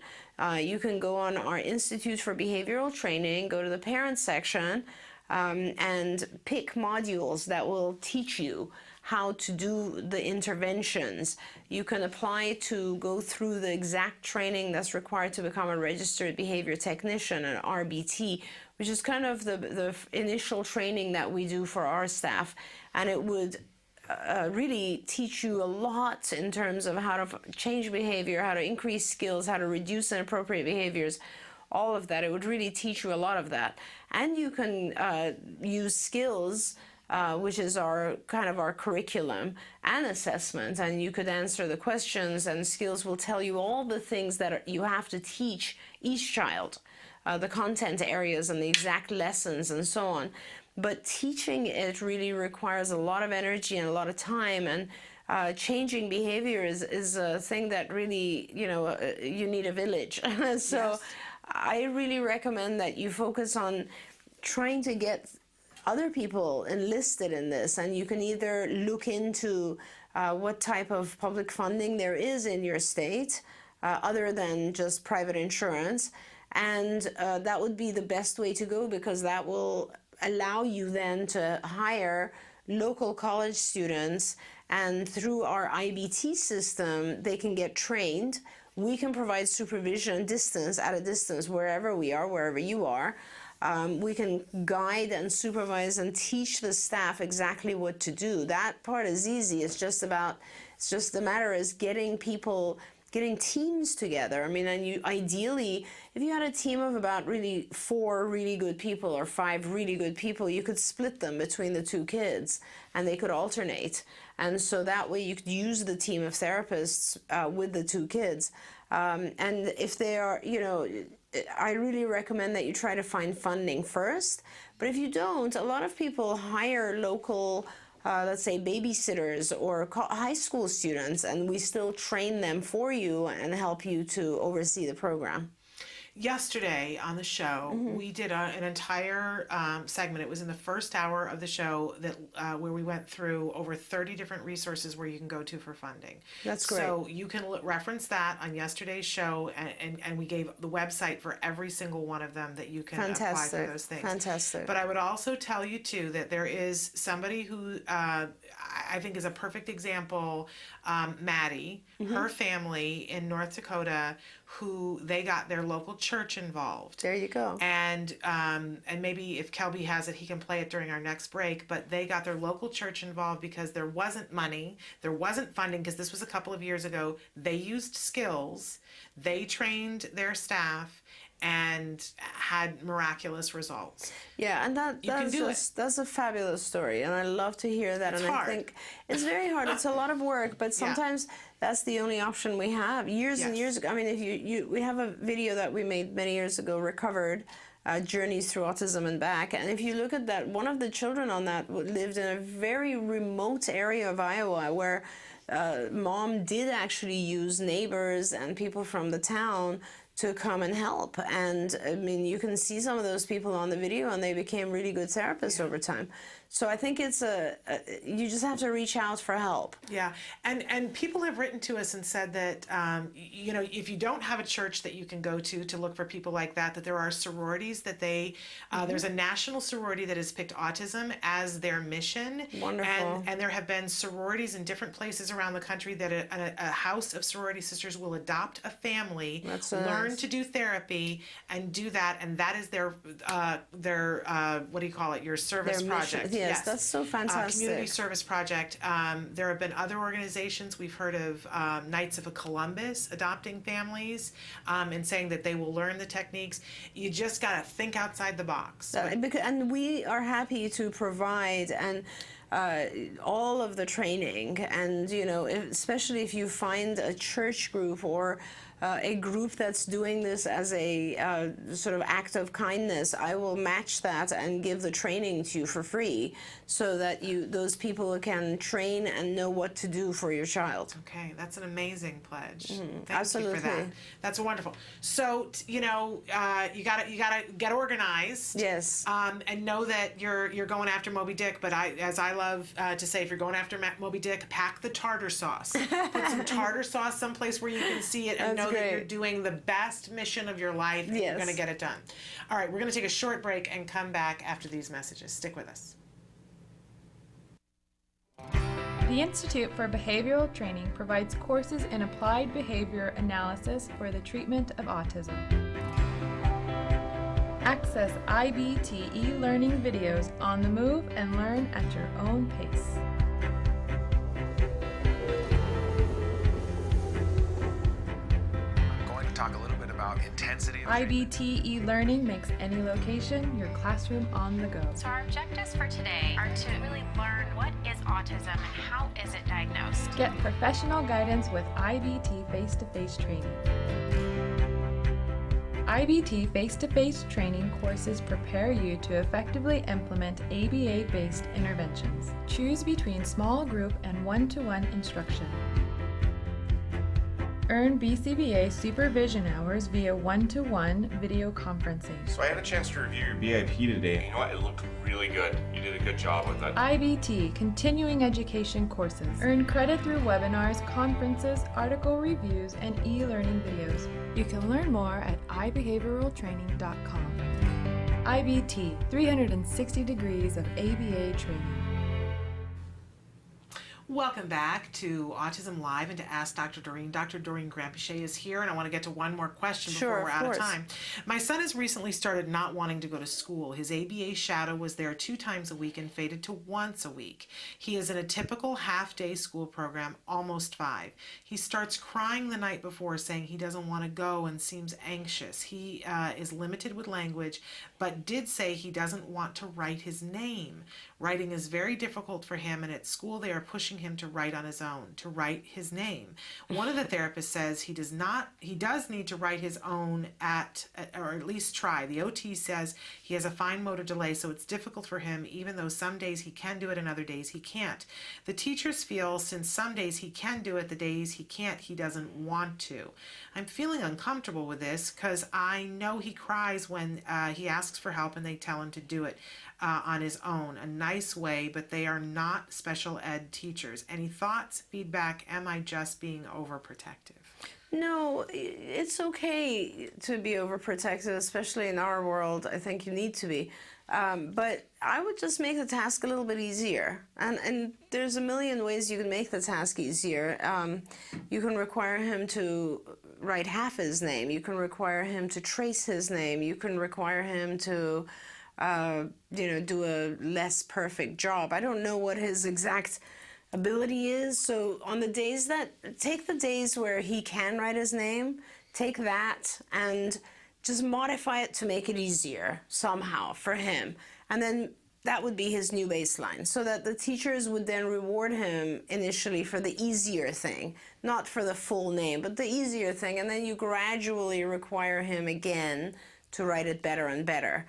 You can go on our Institute for Behavioral Training, go to the parent section, and pick modules that will teach you how to do the interventions. You can apply to go through the exact training that's required to become a registered behavior technician, an RBT, which is kind of the initial training that we do for our staff. And it would really teach you a lot in terms of how to change behavior, how to increase skills, how to reduce inappropriate behaviors, all of that. It would really teach you a lot of that. And you can use skills, which is our curriculum and assessment, and you could answer the questions, and skills will tell you all the things that you have to teach each child, the content areas and the exact lessons and so on. But teaching it really requires a lot of energy and a lot of time, and changing behavior is a thing that really, you need a village. So yes. I really recommend that you focus on trying to get other people enlisted in this, and you can either look into what type of public funding there is in your state, other than just private insurance, and that would be the best way to go, because that will allow you then to hire local college students, and through our IBT system they can get trained. We can provide supervision at a distance, wherever we are, wherever you are. We can guide and supervise and teach the staff exactly what to do. That part is easy. It's just the matter is getting teams together. I mean, and ideally, if you had a team of about 4 really good people or 5 really good people, you could split them between the 2 kids, and they could alternate. And so that way you could use the team of therapists with the 2 kids. And if they are, I really recommend that you try to find funding first. But if you don't, a lot of people hire local, let's say, babysitters or high school students, and we still train them for you and help you to oversee the program. Yesterday on the show, we did an entire segment. It was in the first hour of the show that where we went through over 30 different resources where you can go to for funding. That's great. So you can reference that on yesterday's show, and we gave the website for every single one of them that you can apply for those things. Fantastic. But I would also tell you, too, that there is somebody who I think is a perfect example, Maddie, her family in North Dakota, who they got their local church involved. There you go. And maybe if Kelby has it, he can play it during our next break. But they got their local church involved because there wasn't money, there wasn't funding, because this was a couple of years ago. They used skills, they trained their staff, and had miraculous results. Yeah, and that's a fabulous story, and I love to hear that. It's and hard. I think it's very hard. It's a lot of work, but sometimes that's the only option we have. Years and years ago, I mean, if we have a video that we made many years ago, Recovered, Journeys Through Autism and Back, and if you look at that, one of the children on that lived in a very remote area of Iowa where mom did actually use neighbors and people from the town to come and help. And I mean, you can see some of those people on the video, and they became really good therapists over time. So I think it's you just have to reach out for help. Yeah, and people have written to us and said that if you don't have a church that you can go to look for people like that there are sororities that they there's a national sorority that has picked autism as their mission. Wonderful. And there have been sororities in different places around the country that a house of sorority sisters will adopt a family, learn to do therapy, and do that, and that is their what do you call it? Your service project. Yes, that's so fantastic. Community service project. There have been other organizations. We've heard of Knights of Columbus adopting families and saying that they will learn the techniques. You just got to think outside the box. And we are happy to provide all of the training, and especially if you find a church group or a group that's doing this as a sort of act of kindness, I will match that and give the training to you for free, so that those people can train and know what to do for your child. Okay, that's an amazing pledge. Thank Absolutely. you for that. That's wonderful. So you gotta get organized. Yes. And know that you're going after Moby Dick. But as I love to say, if you're going after Moby Dick, pack the tartar sauce. Put some tartar sauce someplace where you can see it, and know that you're doing the best mission of your life, and you're going to get it done. All right, we're going to take a short break and come back after these messages. Stick with us. The Institute for Behavioral Training provides courses in applied behavior analysis for the treatment of autism. Access IBT e-learning videos on the move and learn at your own pace. Talk a little bit about about intensity. IBT e-learning makes any location your classroom on the go. So our objectives for today are to really learn what is autism and how is it diagnosed. Get professional guidance with IBT face-to-face training. IBT face-to-face training courses prepare you to effectively implement ABA-based interventions. Choose between small group and one-to-one instruction. Earn BCBA supervision hours via one-to-one video conferencing. So I had a chance to review your BIP today. You know what? It looked really good. You did a good job with it. IBT continuing education courses. Earn credit through webinars, conferences, article reviews, and e-learning videos. You can learn more at ibehavioraltraining.com. IBT, 360 degrees of ABA training. Welcome back to Autism Live and to Ask Dr. Doreen. Dr. Doreen Grandpichet is here, and I want to get to one more question before we're out of time. My son has recently started not wanting to go to school. His ABA shadow was there 2 times a week and faded to once a week. He is in a typical half-day school program, almost 5. He starts crying the night before, saying he doesn't want to go and seems anxious. He is limited with language, but did say he doesn't want to write his name. Writing is very difficult for him, and at school they are pushing him to write on his own, to write his name. One of the therapists says he does need to write his own or at least try. The OT says he has a fine motor delay, so it's difficult for him, even though some days he can do it and other days he can't. The teachers feel since some days he can do it, the days he can't, he doesn't want to. I'm feeling uncomfortable with this because I know he cries when he asks for help and they tell him to do it on his own, a nice way, but they are not special ed teachers. Any thoughts, feedback? Am I just being overprotective? No, it's okay to be overprotective, especially in our world. I think you need to be. But I would just make the task a little bit easier. And there's a million ways you can make the task easier. You can require him to write half his name. You can require him to trace his name. You can require him to do a less perfect job. I don't know what his exact ability is. So on the days take the days where he can write his name, take that and just modify it to make it easier somehow for him. And then that would be his new baseline, so that the teachers would then reward him initially for the easier thing, not for the full name, but the easier thing. And then you gradually require him again to write it better and better.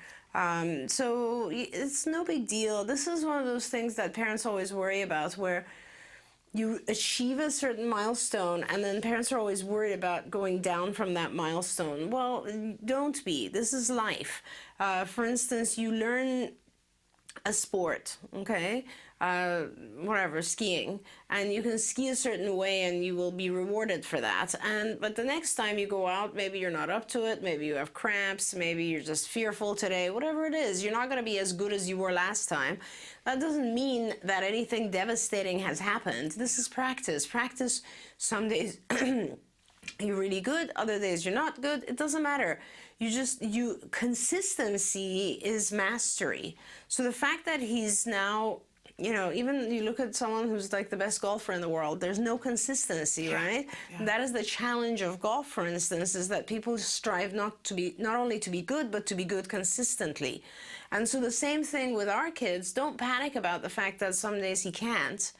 So it's no big deal. This is one of those things that parents always worry about, where you achieve a certain milestone and then parents are always worried about going down from that milestone. Well, don't be. This is life. For instance, you learn a sport, okay? Whatever, skiing, and you can ski a certain way and you will be rewarded for that. But the next time you go out, maybe you're not up to it, maybe you have cramps, maybe you're just fearful today, whatever it is, you're not going to be as good as you were last time. That doesn't mean that anything devastating has happened. This is practice. Practice, some days you're really good, other days you're not good. It doesn't matter. Consistency is mastery. So the fact that he's now, even you look at someone who's like the best golfer in the world, there's no consistency, right? Yeah. That is the challenge of golf, for instance, is that people strive not only to be good, but to be good consistently. And so the same thing with our kids. Don't panic about the fact that some days he can't.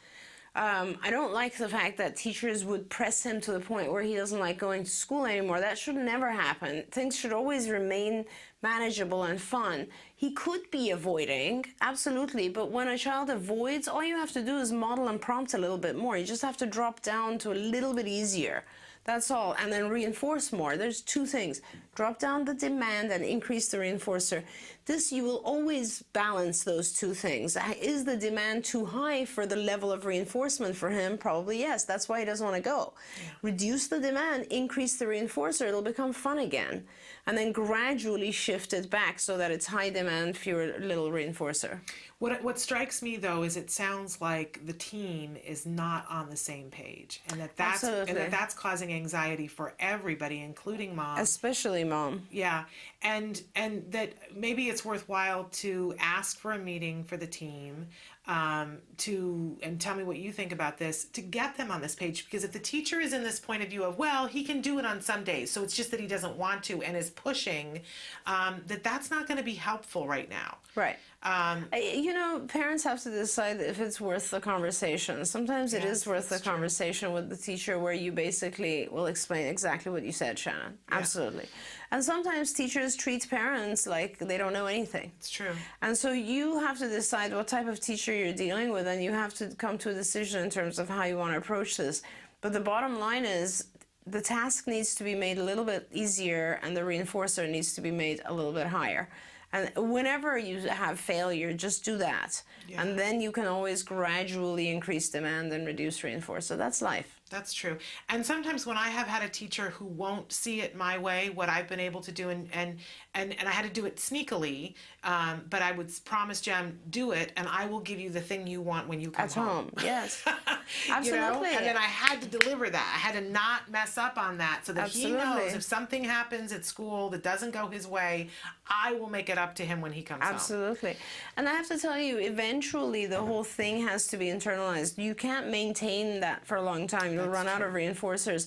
I don't like the fact that teachers would press him to the point where he doesn't like going to school anymore. That should never happen. Things should always remain manageable and fun. He could be avoiding, absolutely, but when a child avoids, all you have to do is model and prompt a little bit more. You just have to drop down to a little bit easier. That's all, and then reinforce more. There's 2 things. Drop down the demand and increase the reinforcer. You will always balance those 2 things. Is the demand too high for the level of reinforcement for him? Probably yes. That's why he doesn't want to go. Yeah. Reduce the demand, increase the reinforcer. It'll become fun again. And then gradually shift it back so that it's high demand, fewer little reinforcer. What strikes me, though, is it sounds like the team is not on the same page, and that's causing anxiety for everybody, including mom. Especially mom. Yeah, and that maybe it's worthwhile to ask for a meeting for the team, and tell me what you think about this, to get them on this page. Because if the teacher is in this point of view of, well, he can do it on some days, so it's just that he doesn't want to and is pushing, that's not going to be helpful right now. Right. Parents have to decide if it's worth the conversation. Sometimes it is worth the conversation with the teacher, where you basically will explain exactly what you said, Shannon. Yeah. Absolutely. And sometimes teachers treat parents like they don't know anything. It's true. And so you have to decide what type of teacher you're dealing with, and you have to come to a decision in terms of how you want to approach this. But the bottom line is, the task needs to be made a little bit easier, and the reinforcer needs to be made a little bit higher. And whenever you have failure, just do that. Yeah. And then you can always gradually increase demand and reduce reinforcer. That's life. That's true. And sometimes when I have had a teacher who won't see it my way, what I've been able to do, and I had to do it sneakily, but I would promise Jem, do it, and I will give you the thing you want when you come home. Yes. Absolutely. And then I had to deliver that. I had to not mess up on that, so that he knows if something happens at school that doesn't go his way, I will make it up to him when he comes home. Absolutely. And I have to tell you, eventually the whole thing has to be internalized. You can't maintain that for a long time. You'll run out of reinforcers.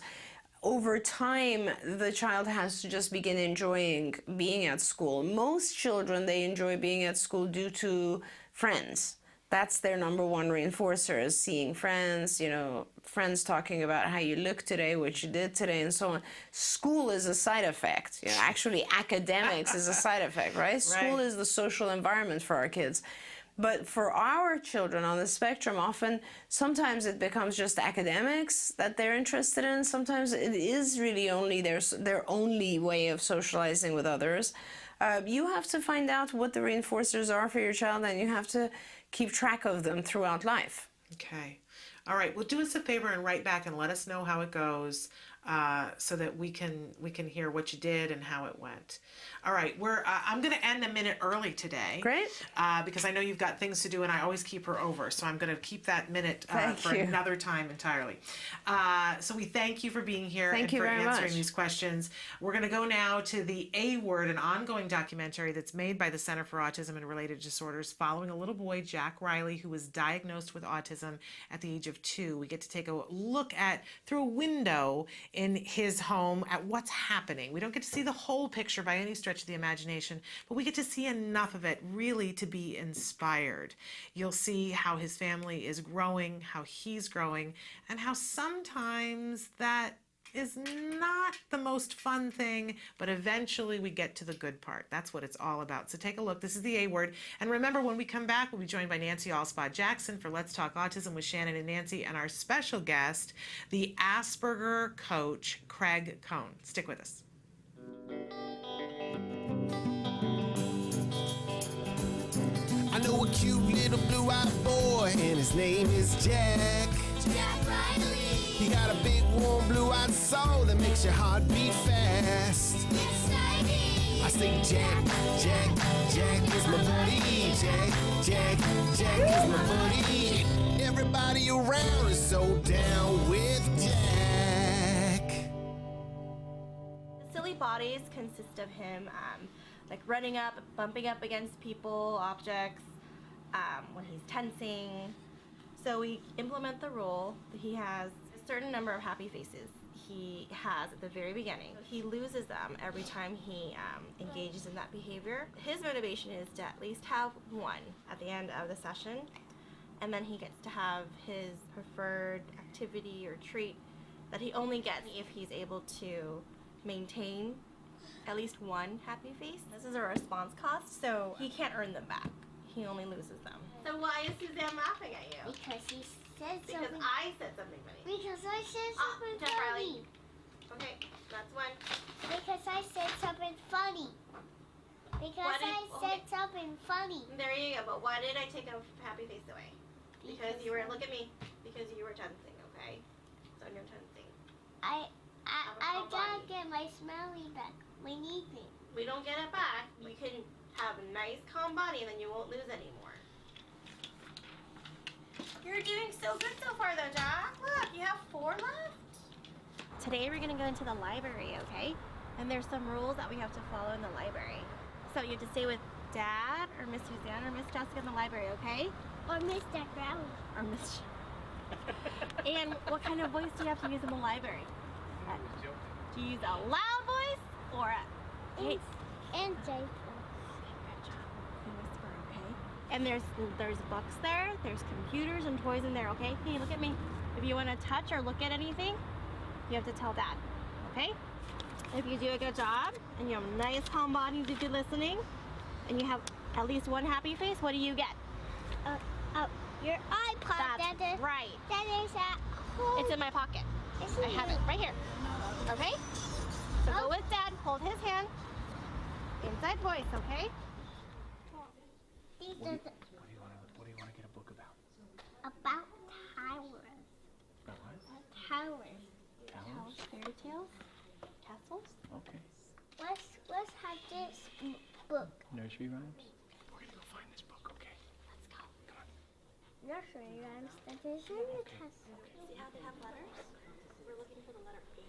Over time, the child has to just begin enjoying being at school. Most children, they enjoy being at school due to friends. That's their number one reinforcer, is seeing friends, friends talking about how you look today, what you did today, and so on. School is a side effect. Actually, academics is a side effect, right? School is the social environment for our kids. But for our children on the spectrum, sometimes it becomes just academics that they're interested in. Sometimes it is really only their only way of socializing with others. You have to find out what the reinforcers are for your child, and you have to keep track of them throughout life. Okay. All right. Well, do us a favor and write back and let us know how it goes, so that we can hear what you did and how it went. All right. I'm going to end a minute early today. Great. Because I know you've got things to do, and I always keep her over, so I'm going to keep that minute for another time entirely. So we thank you for being here and for answering these questions. We're going to go now to the A Word, an ongoing documentary that's made by the Center for Autism and Related Disorders, following a little boy, Jack Riley, who was diagnosed with autism at the age of 2. We get to take a look through a window in his home at what's happening. We don't get to see the whole picture by any stretch of the imagination, but we get to see enough of it really to be inspired. You'll see how his family is growing, how he's growing, and how sometimes that is not the most fun thing, but eventually we get to the good part. That's what it's all about. So take a look. This is the A Word. And remember, when we come back, we'll be joined by Nancy Alspaugh-Jackson for Let's Talk Autism with Shannon and Nancy, and our special guest, the Asperger coach, Craig Cohn. Stick with us. I know a cute little blue-eyed boy, and his name is Jack. Jack Riley. He got a big, warm, blue-eyed soul that makes your heart beat fast. Yes, I do. I say Jack, Jack, Jack is my buddy. Jack, Jack, Jack is my buddy. Everybody around is so down with Jack. The silly bodies consist of him like running up, bumping up against people, objects, when he's tensing. So we implement the rule that he has a certain number of happy faces he has at the very beginning. He loses them every time he engages in that behavior. His motivation is to at least have one at the end of the session, and then he gets to have his preferred activity or treat that he only gets if he's able to maintain at least one happy face. This is a response cost, so he can't earn them back. He only loses them. So why is Suzanne laughing at you? Because he said something. Because I said something funny. Because I said something funny. Okay, that's one. Because I said something funny. Because I said something funny. There you go, but why did I take a happy face away? Because you were, look at me, because you were tensing, okay? So you're tensing. I gotta get my smelly back. We need it. We don't get it back. We can have a nice calm body and then you won't lose anymore. You're doing so good so far though, Jack. Look, you have 4 left. Today we're gonna go into the library, okay? And there's some rules that we have to follow in the library. So you have to stay with Dad or Miss Suzanne or Miss Jessica in the library, okay? Or Mr. Brown. Or Miss. And what kind of voice do you have to use in the library? Do you use a loud voice or a And Jason. whisper, okay? And there's books there, there's computers and toys in there, okay? Hey, look at me. If you want to touch or look at anything, you have to tell Dad, okay? If you do a good job and you have a nice calm body to do listening and you have at least one happy face, what do you get? Your iPod. That's right. That is at home. It's in my pocket. I have it right here. Okay? So go with Dad, hold his hand. Inside voice, okay? What do you want to get a book about? About towers. About what? Towers. Towers, fairy tales, castles. Okay. Let's have this book. Nursery rhymes? We're gonna go find this book, okay? Let's go. Come on. Nursery rhymes that is in the castle. See how they have letters? We're looking for the letter A.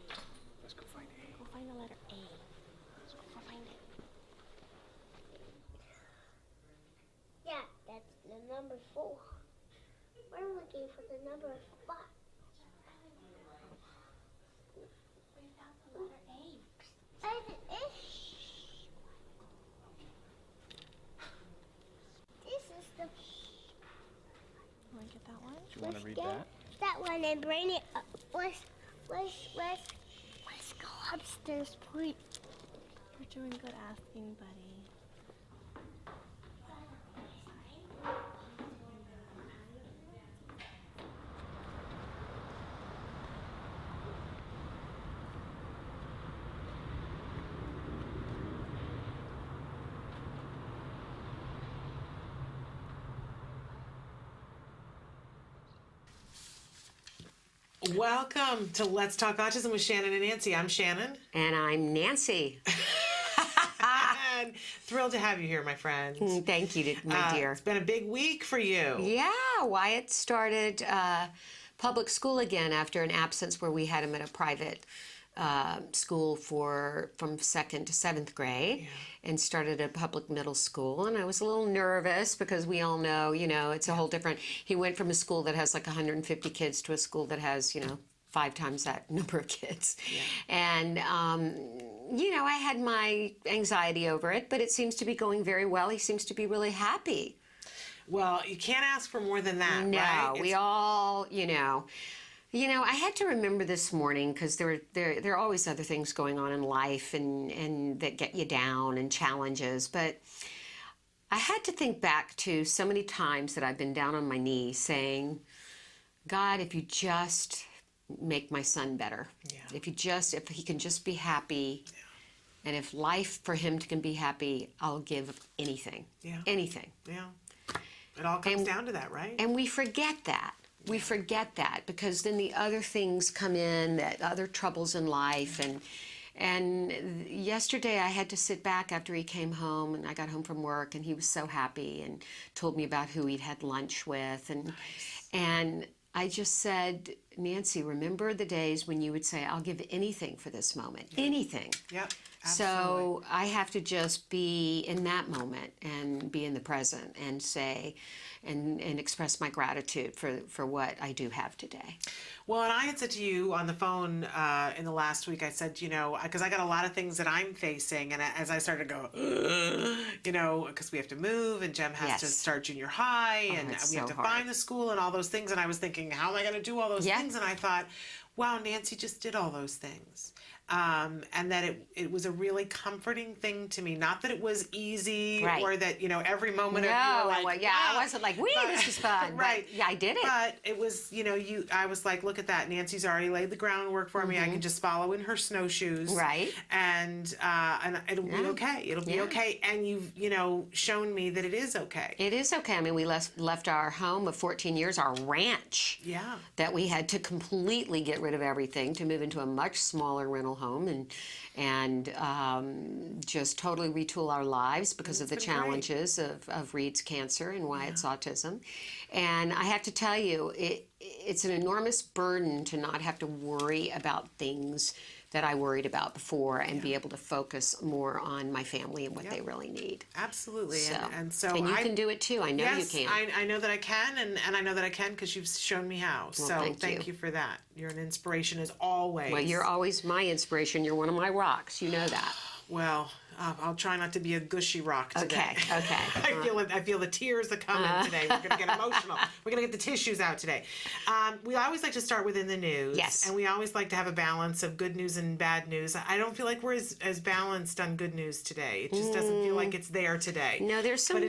Let's go find A. Go find the letter A. Let's go find it. Yeah, that's the number 4. We're looking for the number 5. We found the letter A. This is the. You want to get that one? Do you want to read that? That one and bring it up. Let's go upstairs, please. You're doing good asking, buddy. Welcome to Let's Talk Autism with Shannon and Nancy. I'm Shannon. And I'm Nancy. And thrilled to have you here, my friend. Thank you, my dear. It's been a big week for you. Yeah, Wyatt started public school again after an absence where we had him at a private school from 2nd to 7th grade, and started a public middle school. And I was a little nervous because we all know, it's a whole different. He went from a school that has like 150 kids to a school that has, 5 times that number of kids. Yeah. And, I had my anxiety over it, but it seems to be going very well. He seems to be really happy. Well, you can't ask for more than that, no, right? We all, I had to remember this morning because there are always other things going on in life and that get you down and challenges. But I had to think back to so many times that I've been down on my knees saying, God, if you just make my son better, if he can just be happy, and if life for him can be happy, I'll give anything, anything. Yeah, it all comes down to that, right? And we forget that. We forget that because then the other things come in, that other troubles in life. And yesterday I had to sit back after he came home, and I got home from work, and he was so happy and told me about who he'd had lunch with. And I just said, Nancy, remember the days when you would say, I'll give anything for this moment, anything. Yep. So I have to just be in that moment and be in the present and say and express my gratitude for what I do have today. Well, and I had said to you on the phone in the last week, I said, because I got a lot of things that I'm facing, and as I started to go, because we have to move, and Jem has to start junior high, and we have to find the school and all those things, and I was thinking, how am I going to do all those things? And I thought, wow, Nancy just did all those things. And that it was a really comforting thing to me. Not that it was easy or that, every moment of you were like, I wasn't like, this is fun. Right. But, I did it. But it was, I was like, look at that. Nancy's already laid the groundwork for me. I can just follow in her snowshoes. Right. And it'll be okay. It'll be okay. And you've, shown me that it is okay. It is okay. I mean, we left our home of 14 years, our ranch. Yeah. That we had to completely get rid of everything to move into a much smaller rental home and just totally retool our lives because of the challenges of Reed's cancer and Wyatt's autism. And I have to tell you, it's an enormous burden to not have to worry about things that I worried about before and be able to focus more on my family and what they really need. Absolutely. So, and you can do it too. I know yes, you can. I know that I can, and I know that I can because you've shown me how. Well, so thank you for that. You're an inspiration as always. Well, you're always my inspiration. You're one of my rocks. You know that. Well, I'll try not to be a gushy rock today. Okay. I feel the tears are coming today. We're going to get emotional. We're going to get the tissues out today. We always like to start within the news. Yes. And we always like to have a balance of good news and bad news. I don't feel like we're as balanced on good news today. It just doesn't feel like it's there today. No, there's some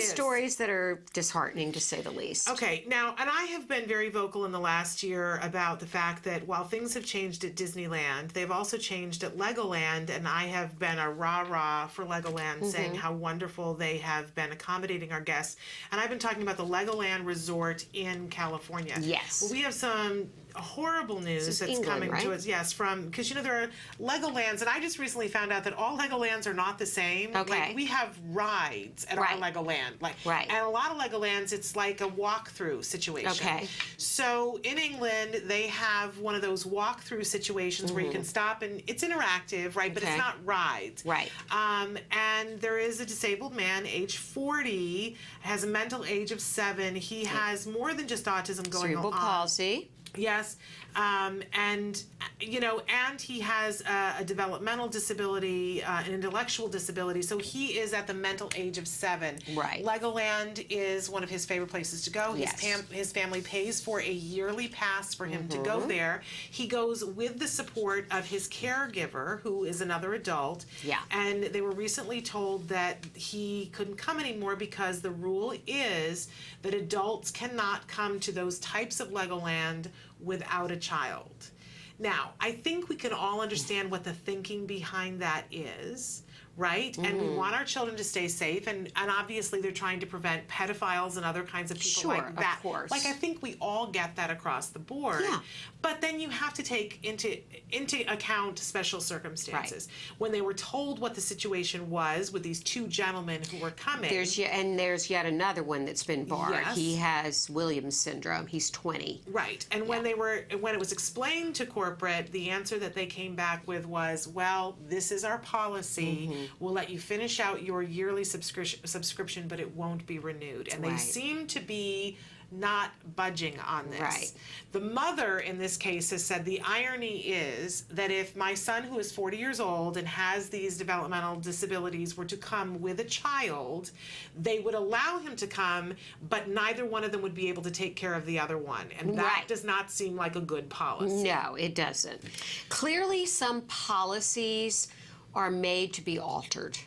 stories that are disheartening, to say the least. Okay, now, and I have been very vocal in the last year about the fact that while things have changed at Disneyland, they've also changed at Legoland, and I have been a rah-rah for Legoland, saying how wonderful they have been accommodating our guests. And I've been talking about the Legoland Resort in California. Yes. Well, we have some horrible news that's England, coming right? to us. Yes, because there are Legolands, and I just recently found out that all Legolands are not the same. Okay. Like, we have rides at our Legoland, and a lot of Legolands it's like a walkthrough situation. Okay. So in England they have one of those walkthrough situations where you can stop, and it's interactive, right? But it's not rides. Right. And there is a disabled man, age 40, has a mental age of 7. He has more than just autism going on. Cerebral palsy. Yes, and he has a developmental disability, an intellectual disability. So he is at the mental age of 7. Right. Legoland is one of his favorite places to go. Yes. His family pays for a yearly pass for him to go there. He goes with the support of his caregiver, who is another adult. Yeah. And they were recently told that he couldn't come anymore because the rule is that adults cannot come to those types of Legoland without a child. Now, I think we can all understand what the thinking behind that is, right? And we want our children to stay safe, and obviously they're trying to prevent pedophiles and other kinds of people like that. Of course. Like, I think we all get that across the board. Yeah. But then you have to take into account special circumstances. Right. When they were told what the situation was with these 2 gentlemen who were coming. There's yet another one that's been barred. Yes. He has Williams syndrome. He's 20. Right. And when it was explained to corporate, the answer that they came back with was, well, this is our policy. We'll let you finish out your yearly subscription, but it won't be renewed. And they seem to be not budging on this. Right. The mother in this case has said the irony is that if my son, who is 40 years old and has these developmental disabilities, were to come with a child, they would allow him to come, but neither one of them would be able to take care of the other one. And that does not seem like a good policy. No, it doesn't. Clearly, some policies are made to be altered.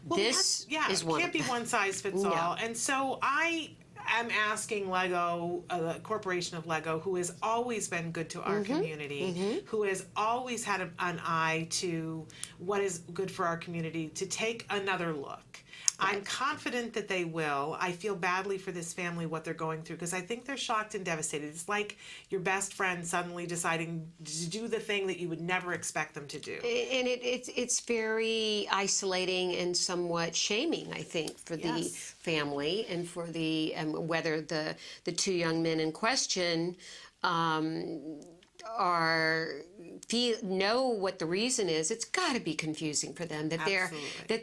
Well, this is one. It can't be one size fits all. And so I'm asking Lego, the corporation of Lego, who has always been good to our community, who has always had an eye to what is good for our community, to take another look. I'm confident that they will. I feel badly for this family, what they're going through, because I think they're shocked and devastated. It's like your best friend suddenly deciding to do the thing that you would never expect them to do. And it's very isolating and somewhat shaming, I think, for the family and for the whether the 2 young men in question know what the reason is. It's got to be confusing for them that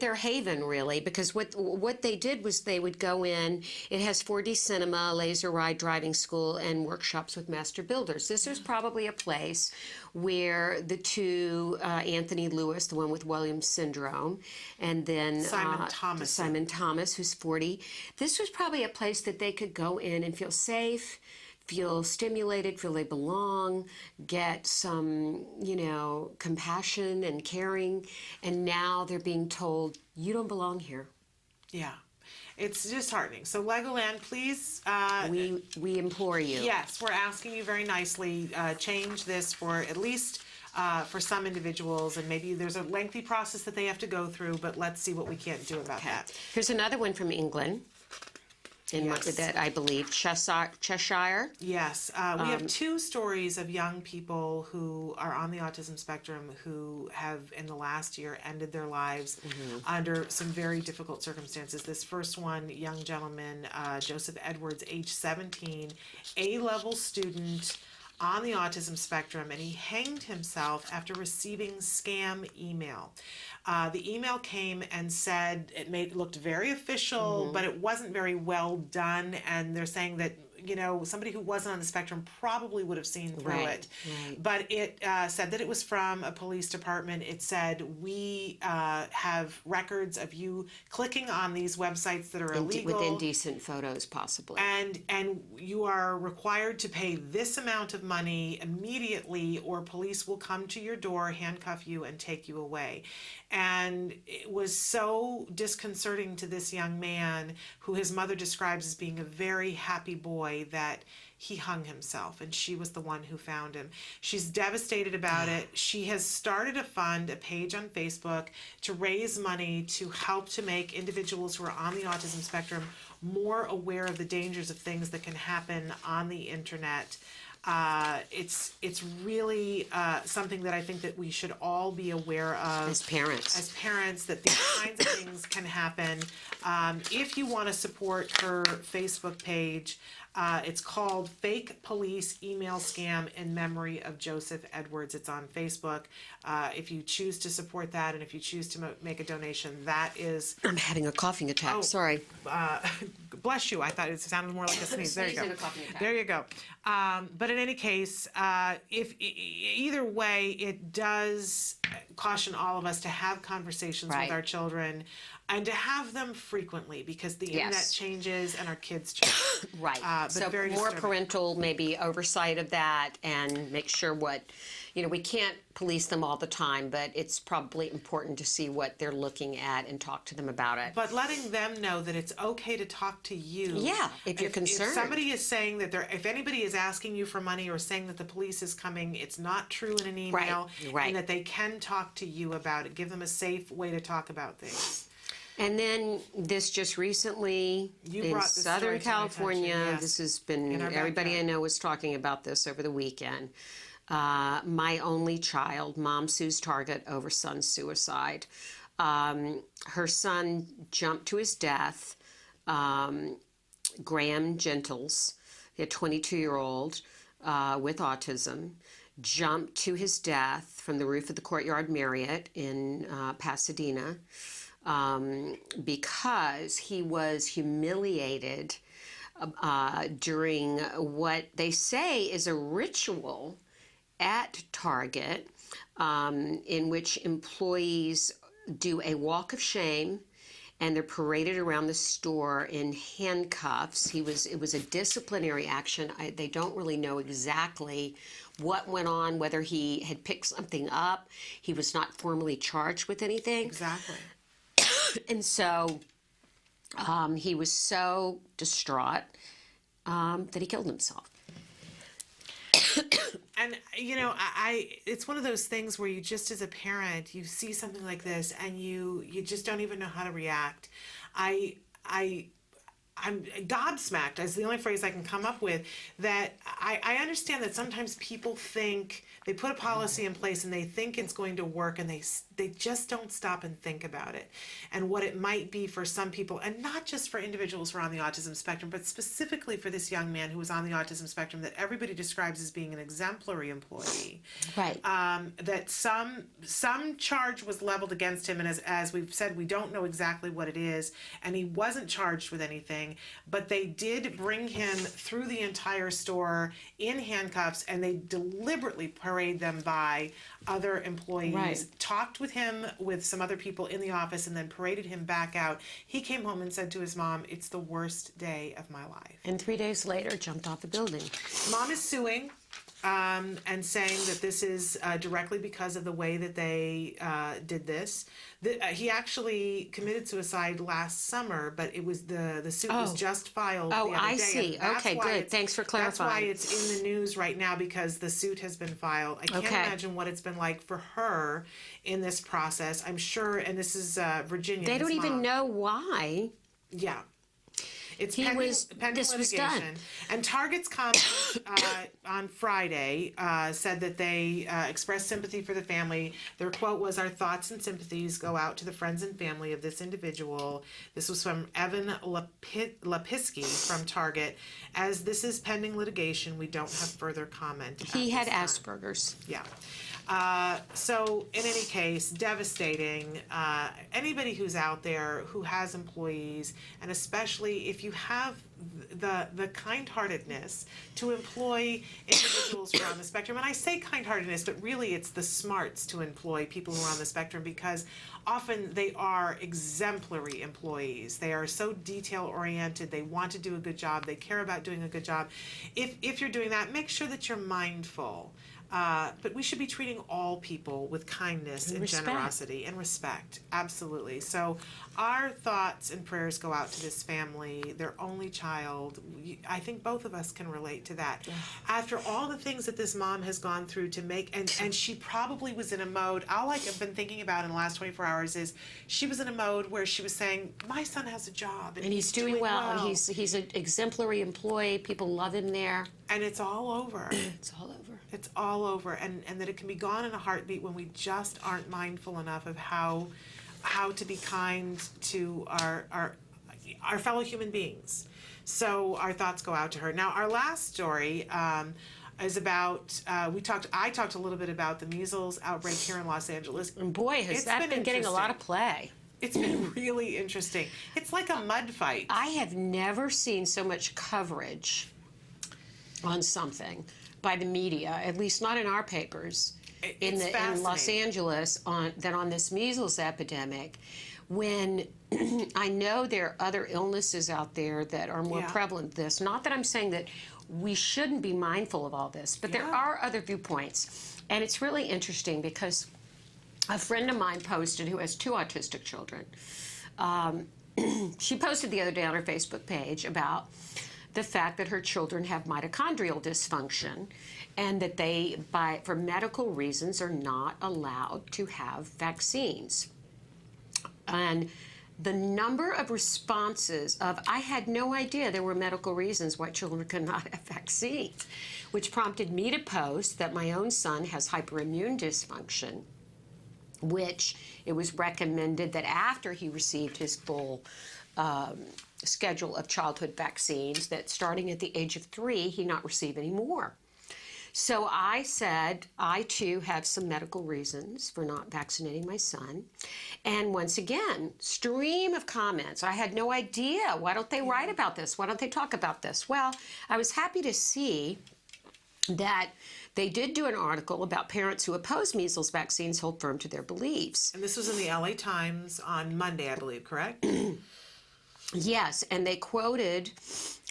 they're haven, really, because what they did was they would go in. It has 4D cinema, laser ride driving school, and workshops with master builders. This was probably a place where the 2 Anthony Lewis, the one with Williams syndrome, and then Simon Thomas, who's 40. This was probably a place that they could go in and feel safe, feel stimulated, feel they belong, get some, compassion and caring, and now they're being told, you don't belong here. Yeah. It's disheartening. So Legoland, please. We implore you. Yes, we're asking you very nicely, change this for at least for some individuals, and maybe there's a lengthy process that they have to go through, but let's see what we can't do about that. Here's another one from England. That I believe Cheshire. Yes, we have 2 stories of young people who are on the autism spectrum who have, in the last year, ended their lives under some very difficult circumstances. This first one, young gentleman, Joseph Edwards, age 17, A-level student. on the autism spectrum, and he hanged himself after receiving scam email. The email came and said it looked very official, but it wasn't very well done, and they're saying that somebody who wasn't on the spectrum probably would have seen through it. Right. But it said that it was from a police department. It said, we have records of you clicking on these websites that are illegal. With indecent photos, possibly. And you are required to pay this amount of money immediately, or police will come to your door, handcuff you, and take you away. And it was so disconcerting to this young man, who his mother describes as being a very happy boy, that he hung himself, and she was the one who found him. She's devastated about it. She has started a page on Facebook, to raise money to help to make individuals who are on the autism spectrum more aware of the dangers of things that can happen on the internet. It's really something that I think that we should all be aware of as parents, that these kinds of things can happen. If you want to support her Facebook page, it's called Fake Police Email Scam in Memory of Joseph Edwards. It's on Facebook. If you choose to support that, and if you choose to make a donation, that is... I'm having a coughing attack. Sorry. Bless you. I thought it sounded more like a sneeze. There you go. There you go. But in any case, either way, it does caution all of us to have conversations with our children, and to have them frequently, because the internet changes and our kids change. Right. So very more disturbing. parental maybe oversight of that, and make sure we can't police them all the time, but it's probably important to see what they're looking at and talk to them about it. But letting them know that it's okay to talk to you. Yeah, if you're concerned. If somebody is saying that if anybody is asking you for money or saying that the police is coming, it's not true in an email, and that they can talk to you about it. Give them a safe way to talk about things. And then this just recently in Southern California, this has been, everybody I know was talking about this over the weekend. My only child, mom sues Target over son's suicide. Her son jumped to his death. Graham Gentles, a 22-year-old with autism, jumped to his death from the roof of the Courtyard Marriott in Pasadena. Because he was humiliated during what they say is a ritual at Target, in which employees do a walk of shame, and they're paraded around the store in handcuffs. It was a disciplinary action. They don't really know exactly what went on, whether he had picked something up. He was not formally charged with anything. Exactly. And so he was so distraught that he killed himself. And, it's one of those things where you just, as a parent, you see something like this and you just don't even know how to react. I'm gobsmacked, is the only phrase I can come up with, that I understand that sometimes people think, they put a policy in place and they think it's going to work, and they just don't stop and think about it and what it might be for some people, and not just for individuals who are on the autism spectrum, but specifically for this young man who was on the autism spectrum that everybody describes as being an exemplary employee. Right. That some charge was leveled against him, and as we've said, we don't know exactly what it is, and he wasn't charged with anything, but they did bring him through the entire store in handcuffs, and they deliberately parade them by other employees, talked with him with some other people in the office, and then paraded him back out. He came home and said to his mom, "It's the worst day of my life." And 3 days later, jumped off the building. Mom is suing and saying that this is directly because of the way that they did this. He actually committed suicide last summer, but it was the suit was just filed the other day. I see. Okay, good. Thanks for clarifying. That's why it's in the news right now, because the suit has been filed. I can't imagine what it's been like for her in this process. I'm sure, and this is Virginia. They don't even know why. Yeah. It's He pending, was- pending this was litigation. done. And Target's comment on Friday said that they expressed sympathy for the family. Their quote was, "Our thoughts and sympathies go out to the friends and family of this individual." This was from Evan Lepisky from Target. "As this is pending litigation, we don't have further comment." He had at this time." Asperger's. Yeah. So in any case, devastating. Anybody who's out there who has employees, and especially if you have the kind-heartedness to employ individuals who are on the spectrum, and I say kind-heartedness, but really it's the smarts to employ people who are on the spectrum, because often they are exemplary employees. They are so detail-oriented. They want to do a good job. They care about doing a good job. If you're doing that, make sure that you're mindful. But we should be treating all people with kindness and respect. generosity and respect. Absolutely. So our thoughts and prayers go out to this family, their only child. I think both of us can relate to that. After all the things that this mom has gone through to make, and she probably was in a mode, all I've been thinking about in the last 24 hours is she was in a mode where she was saying, my son has a job. And he's doing well. He's an exemplary employee. People love him there. And it's all over. It's all over. It's all over, and that it can be gone in a heartbeat when we just aren't mindful enough of how to be kind to our fellow human beings. So our thoughts go out to her. Now, our last story is about I talked a little bit about the measles outbreak here in Los Angeles. And boy, has that been getting a lot of play. It's been really interesting. It's like a mud fight. I have never seen so much coverage on something by the media, at least not in our papers, in Los Angeles on this measles epidemic, when I know there are other illnesses out there that are more prevalent than this. Not that I'm saying that we shouldn't be mindful of all this, but there are other viewpoints. And it's really interesting because a friend of mine posted, who has 2 autistic children, she posted the other day on her Facebook page about the fact that her children have mitochondrial dysfunction and that they, for medical reasons, are not allowed to have vaccines. And the number of responses of, I had no idea there were medical reasons why children could not have vaccines, which prompted me to post that my own son has hyperimmune dysfunction, which it was recommended that after he received his full schedule of childhood vaccines, that starting at the age of 3, he not receive any more. So I said, I too have some medical reasons for not vaccinating my son. And once again, stream of comments. I had no idea. Why don't they write about this? Why don't they talk about this? Well, I was happy to see that they did do an article about parents who oppose measles vaccines hold firm to their beliefs. And this was in the LA Times on Monday, I believe, correct? Yes, and they quoted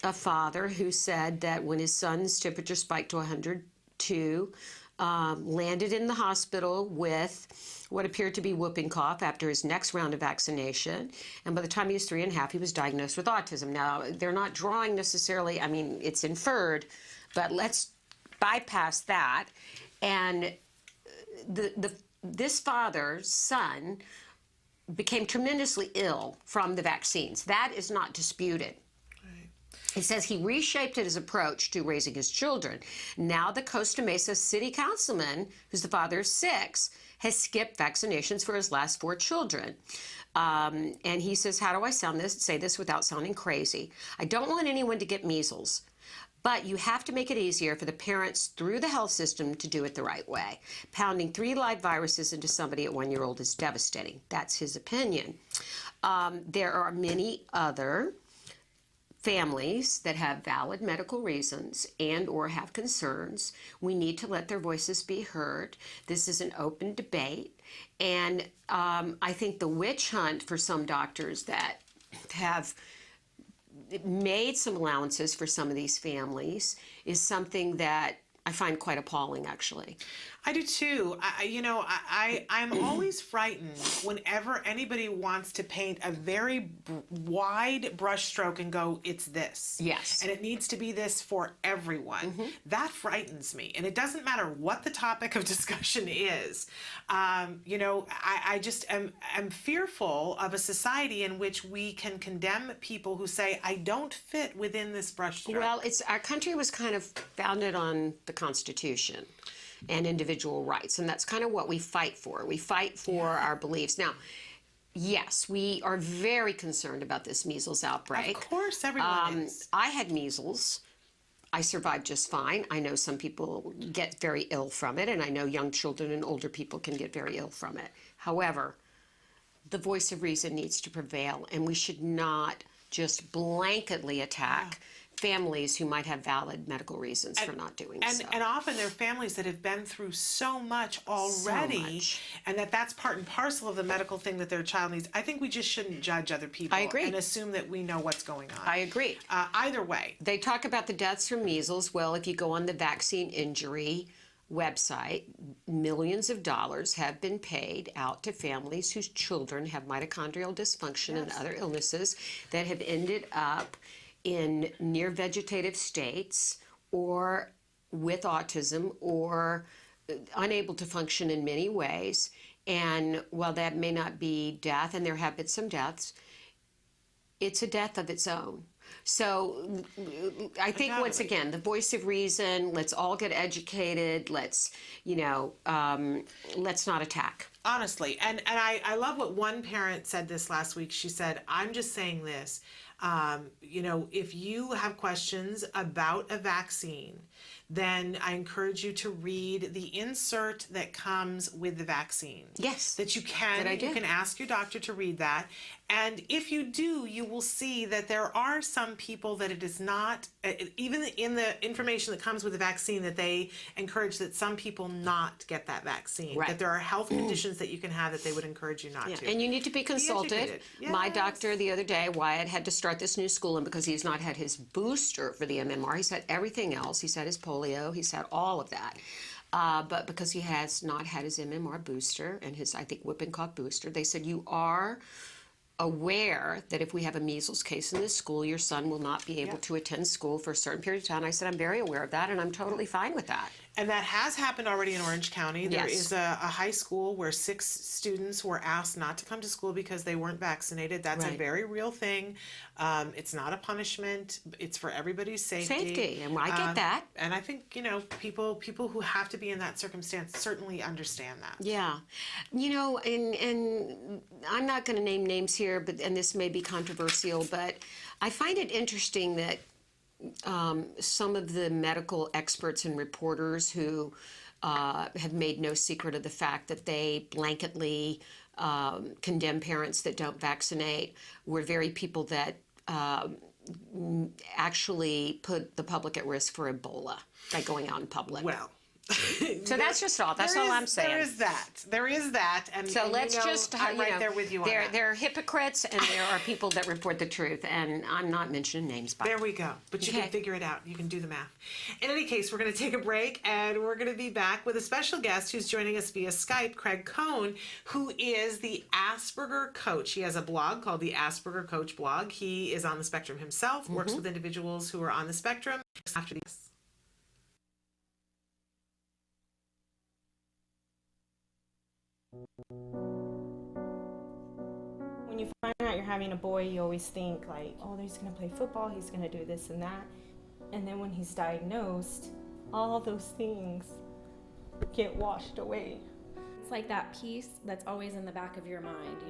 a father who said that when his son's temperature spiked to 102, landed in the hospital with what appeared to be whooping cough after his next round of vaccination, and by the time he was 3 and a half, he was diagnosed with autism. Now, they're not drawing necessarily, I mean, it's inferred, but let's bypass that. And this father's son became tremendously ill from the vaccines. That is not disputed. He says he reshaped his approach to raising his children. Now the Costa Mesa city councilman, who's the father of 6, has skipped vaccinations for his last 4 children. And he says, how do I say this without sounding crazy? I don't want anyone to get measles. But you have to make it easier for the parents through the health system to do it the right way. Pounding 3 live viruses into somebody at 1 year old is devastating. That's his opinion. There are many other families that have valid medical reasons and or have concerns. We need to let their voices be heard. This is an open debate. And I think the witch hunt for some doctors that have made some allowances for some of these families is something that I find quite appalling, actually. I do too. I'm always frightened whenever anybody wants to paint a very wide brushstroke and go, it's this. Yes. And it needs to be this for everyone. That frightens me. And it doesn't matter what the topic of discussion is. I just am fearful of a society in which we can condemn people who say, I don't fit within this brushstroke. Well, our country was kind of founded on the Constitution and individual rights, and that's kind of what we fight for. We fight for our beliefs. Now, yes, we are very concerned about this measles outbreak. Of course, everyone is. I had measles. I survived just fine. I know some people get very ill from it, and I know young children and older people can get very ill from it. However, the voice of reason needs to prevail, and we should not just blanketly attack families who might have valid medical reasons for not doing so. And often they're families that have been through so much already, and that's part and parcel of the medical thing that their child needs. I think we just shouldn't judge other people. I agree. And assume that we know what's going on. I agree. Either way. They talk about the deaths from measles. Well, if you go on the vaccine injury website, millions of dollars have been paid out to families whose children have mitochondrial dysfunction and other illnesses that have ended up in near vegetative states or with autism or unable to function in many ways. And while that may not be death, and there have been some deaths, it's a death of its own. So I think, once again, the voice of reason, let's all get educated, let's not attack. Honestly, and I love what one parent said this last week. She said, I'm just saying this, if you have questions about a vaccine, then I encourage you to read the insert that comes with the vaccine. Yes. That you can. You can ask your doctor to read that. And if you do, you will see that there are some people that it is not, even in the information that comes with the vaccine, that they encourage that some people not get that vaccine. Right. That there are health conditions that you can have that they would encourage you not to. And you need to be consulted. My doctor the other day, Wyatt, had to start this new school, and because he's not had his booster for the MMR, he's had everything else. He's had his polio, he's had all of that. But because he has not had his MMR booster and his, I think, whooping cough booster, they said, you are aware that if we have a measles case in this school, your son will not be able to attend school for a certain period of time. I said, I'm very aware of that, and I'm totally fine with that. And that has happened already in Orange County. There is a high school where 6 students were asked not to come to school because they weren't vaccinated. That's a very real thing. It's not a punishment. It's for everybody's safety. And I get that. And I think, people who have to be in that circumstance certainly understand that. Yeah. And I'm not going to name names here, and this may be controversial, but I find it interesting that some of the medical experts and reporters who have made no secret of the fact that they blanketly condemn parents that don't vaccinate were very people that actually put the public at risk for Ebola by going out in public. Well, so that's just all. That's all I'm saying. There is that. And so let's I'm right there with you on that. There are hypocrites and there are people that report the truth, and I'm not mentioning names. There we go. But you can figure it out. You can do the math. In any case, we're going to take a break, and we're going to be back with a special guest who's joining us via Skype, Craig Cohn, who is the Asperger coach. He has a blog called the Asperger Coach blog. He is on the spectrum himself, works with individuals who are on the spectrum. After this. When you find out you're having a boy, you always think like, oh, he's going to play football, he's going to do this and that. And then when he's diagnosed, all those things get washed away. It's like that piece that's always in the back of your mind,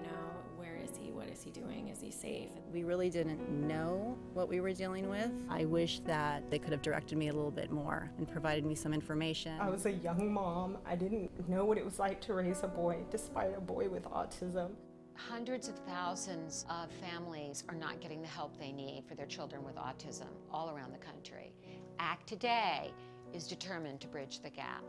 where is he? What is he doing? Is he safe? We really didn't know what we were dealing with. I wish that they could have directed me a little bit more and provided me some information. I was a young mom. I didn't know what it was like to raise a boy, despite a boy with autism. Hundreds of thousands of families are not getting the help they need for their children with autism all around the country. ACT Today is determined to bridge the gap.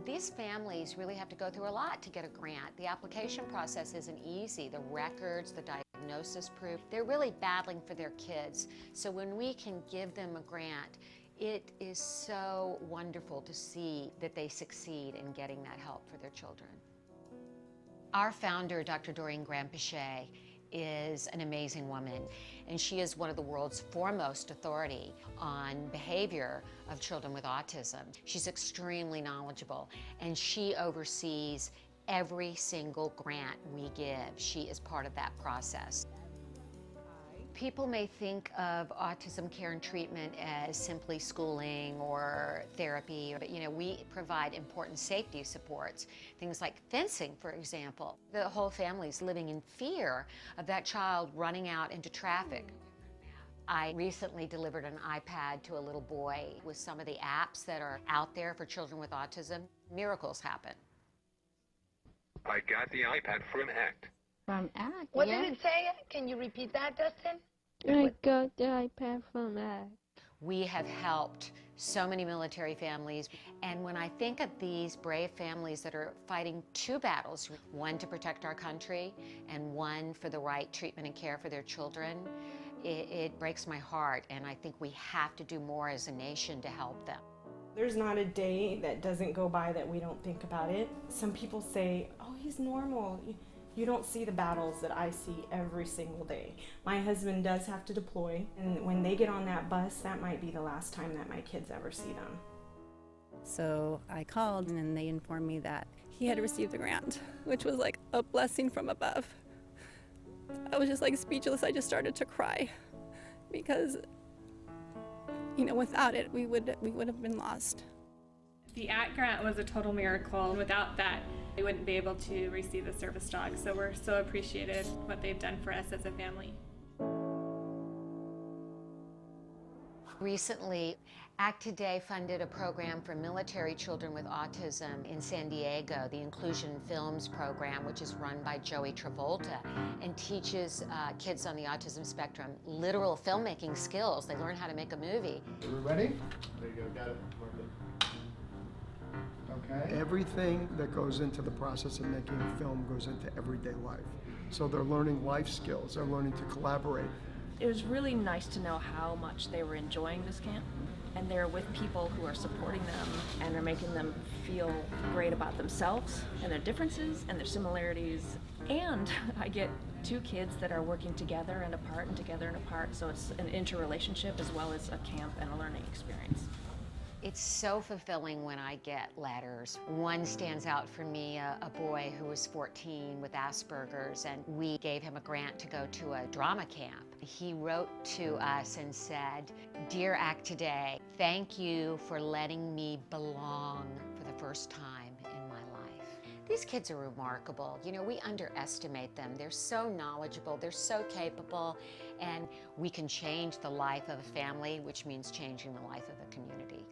These families really have to go through a lot to get a grant. The application process isn't easy. The records, the diagnosis proof, they're really battling for their kids. So when we can give them a grant, It is so wonderful to see that they succeed in getting that help for their children. Our founder, Dr. Doreen Grant-Pichet, is an amazing woman, and she is one of the world's foremost authority on behavior of children with autism. She's extremely knowledgeable, and she oversees every single grant we give. She is part of that process. People may think of autism care and treatment as simply schooling or therapy, but we provide important safety supports, things like fencing, for example. The whole family's living in fear of that child running out into traffic. I recently delivered an iPad to a little boy with some of the apps that are out there for children with autism. Miracles happen. I got the iPad from ACT. From ACT, What did it say? Can you repeat that, Dustin? I got the iPad from ACT. We have helped so many military families, and when I think of these brave families that are fighting two battles, one to protect our country and one for the right treatment and care for their children, it breaks my heart, and I think we have to do more as a nation to help them. There's not a day that doesn't go by that we don't think about it. Some people say, oh, he's normal. You don't see the battles that I see every single day. My husband does have to deploy, and when they get on that bus, that might be the last time that my kids ever see them. So I called, and then they informed me that he had received the grant, which was like a blessing from above. I was just like speechless. I just started to cry because, without it, we would have been lost. The ACT grant was a total miracle. Without that, we wouldn't be able to receive the service dog. So we're so appreciative what they've done for us as a family. Recently, ACT Today funded a program for military children with autism in San Diego, the Inclusion Films program, which is run by Joey Travolta and teaches kids on the autism spectrum literal filmmaking skills. They learn how to make a movie. Are we ready? There you go, got it. Okay. Everything that goes into the process of making a film goes into everyday life. So they're learning life skills, they're learning to collaborate. It was really nice to know how much they were enjoying this camp, and they're with people who are supporting them and are making them feel great about themselves and their differences and their similarities. And I get two kids that are working together and apart and together and apart, so it's an interrelationship as well as a camp and a learning experience. It's so fulfilling when I get letters. One stands out for me, a boy who was 14 with Asperger's, and we gave him a grant to go to a drama camp. He wrote to us and said, "Dear ACT Today, thank you for letting me belong for the first time in my life." These kids are remarkable. We underestimate them. They're so knowledgeable, they're so capable, and we can change the life of a family, which means changing the life of a community.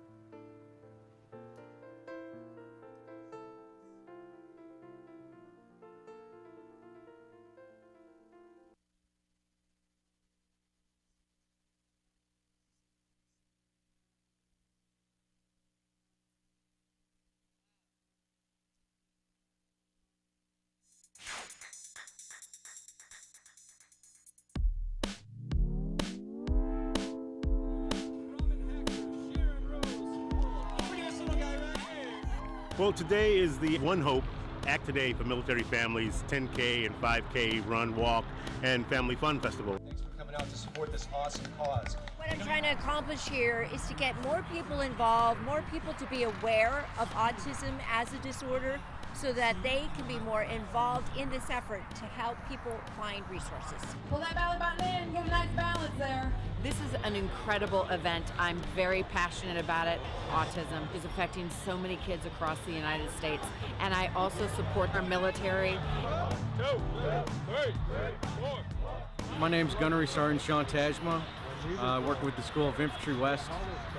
Well, today is the One Hope ACT Today for military families 10K and 5K run, walk, and family fun festival. Thanks for coming out to support this awesome cause. What I'm trying to accomplish here is to get more people involved, more people to be aware of autism as a disorder so that they can be more involved in this effort to help people find resources. Pull that belly button in, get a nice balance there. This is an incredible event. I'm very passionate about it. Autism is affecting so many kids across the United States, and I also support our military. 1, 2, 3, 4. My name's Gunnery Sergeant Sean Tajma, working with the School of Infantry West.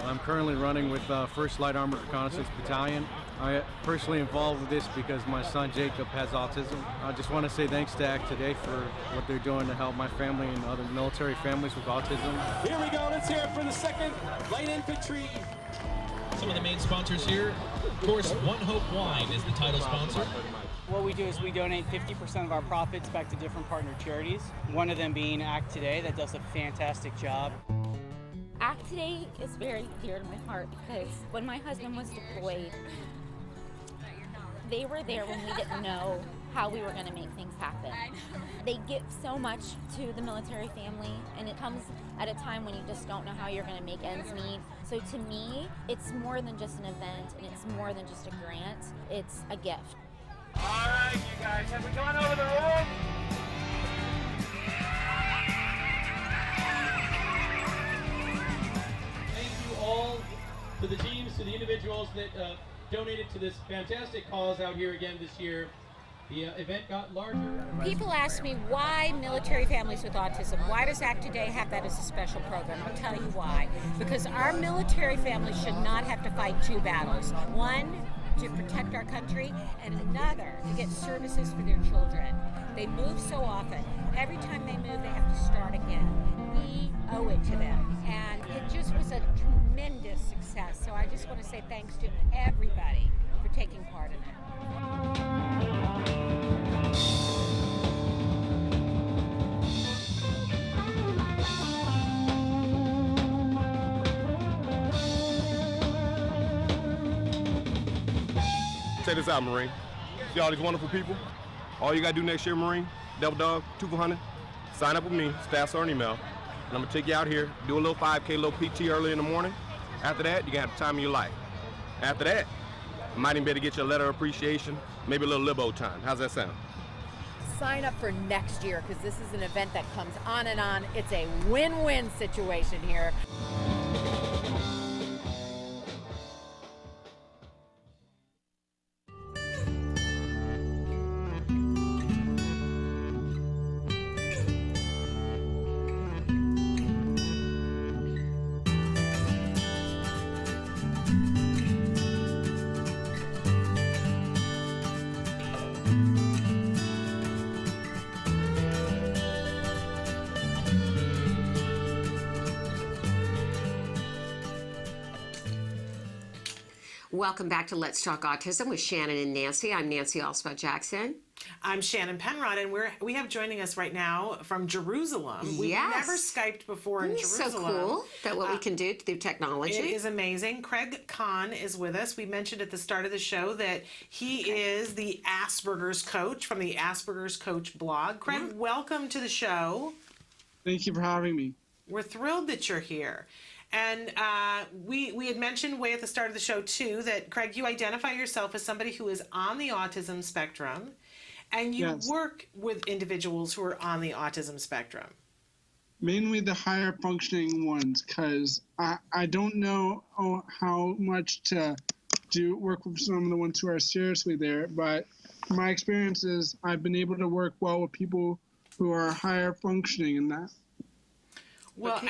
I'm currently running with 1st Light Armored Reconnaissance Battalion. I'm personally involved with this because my son Jacob has autism. I just want to say thanks to ACT Today for what they're doing to help my family and other military families with autism. Here we go, let's hear it for the 2nd Light Infantry. Some of the main sponsors here. Of course, One Hope Wine is the title sponsor. What we do is we donate 50% of our profits back to different partner charities, one of them being ACT Today that does a fantastic job. Act Today is very dear to my heart because when my husband was deployed, they were there when we didn't know how we were going to make things happen. They give so much to the military family, and it comes at a time when you just don't know how you're going to make ends meet. So to me, it's more than just an event, and it's more than just a grant. It's a gift. All right, you guys, have we gone over the rules? Thank you all to the teams, to the individuals that donated to this fantastic cause out here again this year. The event got larger. People ask me why military families with autism. Why does Act Today have that as a special program? I'll tell you why. Because our military families should not have to fight two battles. One, to protect our country, and another, to get services for their children. They move so often. Every time they move, they have to start again. We owe it to them. And it just was a tremendous success. So I just want to say thanks to everybody for taking part in it. Check this out, Marine. See all these wonderful people? All you gotta do next year, Marine, Devil Dog, 2 for 100, sign up with me, staff or an email, and I'm gonna take you out here, do a little 5K, little PT early in the morning. After that, you can have the time of your life. After that, I might even be able to get you a letter of appreciation, maybe a little libo time. How's that sound? Sign up for next year because this is an event that comes on and on. It's a win-win situation here. Welcome back to Let's Talk Autism with Shannon and Nancy. I'm Nancy Alspaugh-Jackson. I'm Shannon Penrod, and we have joining us right now from Jerusalem. We've never Skyped before in Jerusalem. So cool that what we can do through technology. It is amazing. Craig Kahn is with us. We mentioned at the start of the show that he is the Asperger's coach from the Asperger's Coach blog. Craig, welcome to the show. Thank you for having me. We're thrilled that you're here. And we had mentioned way at the start of the show, too, that, Craig, you identify yourself as somebody who is on the autism spectrum, and you work with individuals who are on the autism spectrum. Mainly the higher functioning ones, because I don't know how much to work with some of the ones who are seriously there, but my experience is I've been able to work well with people who are higher functioning in that. Well,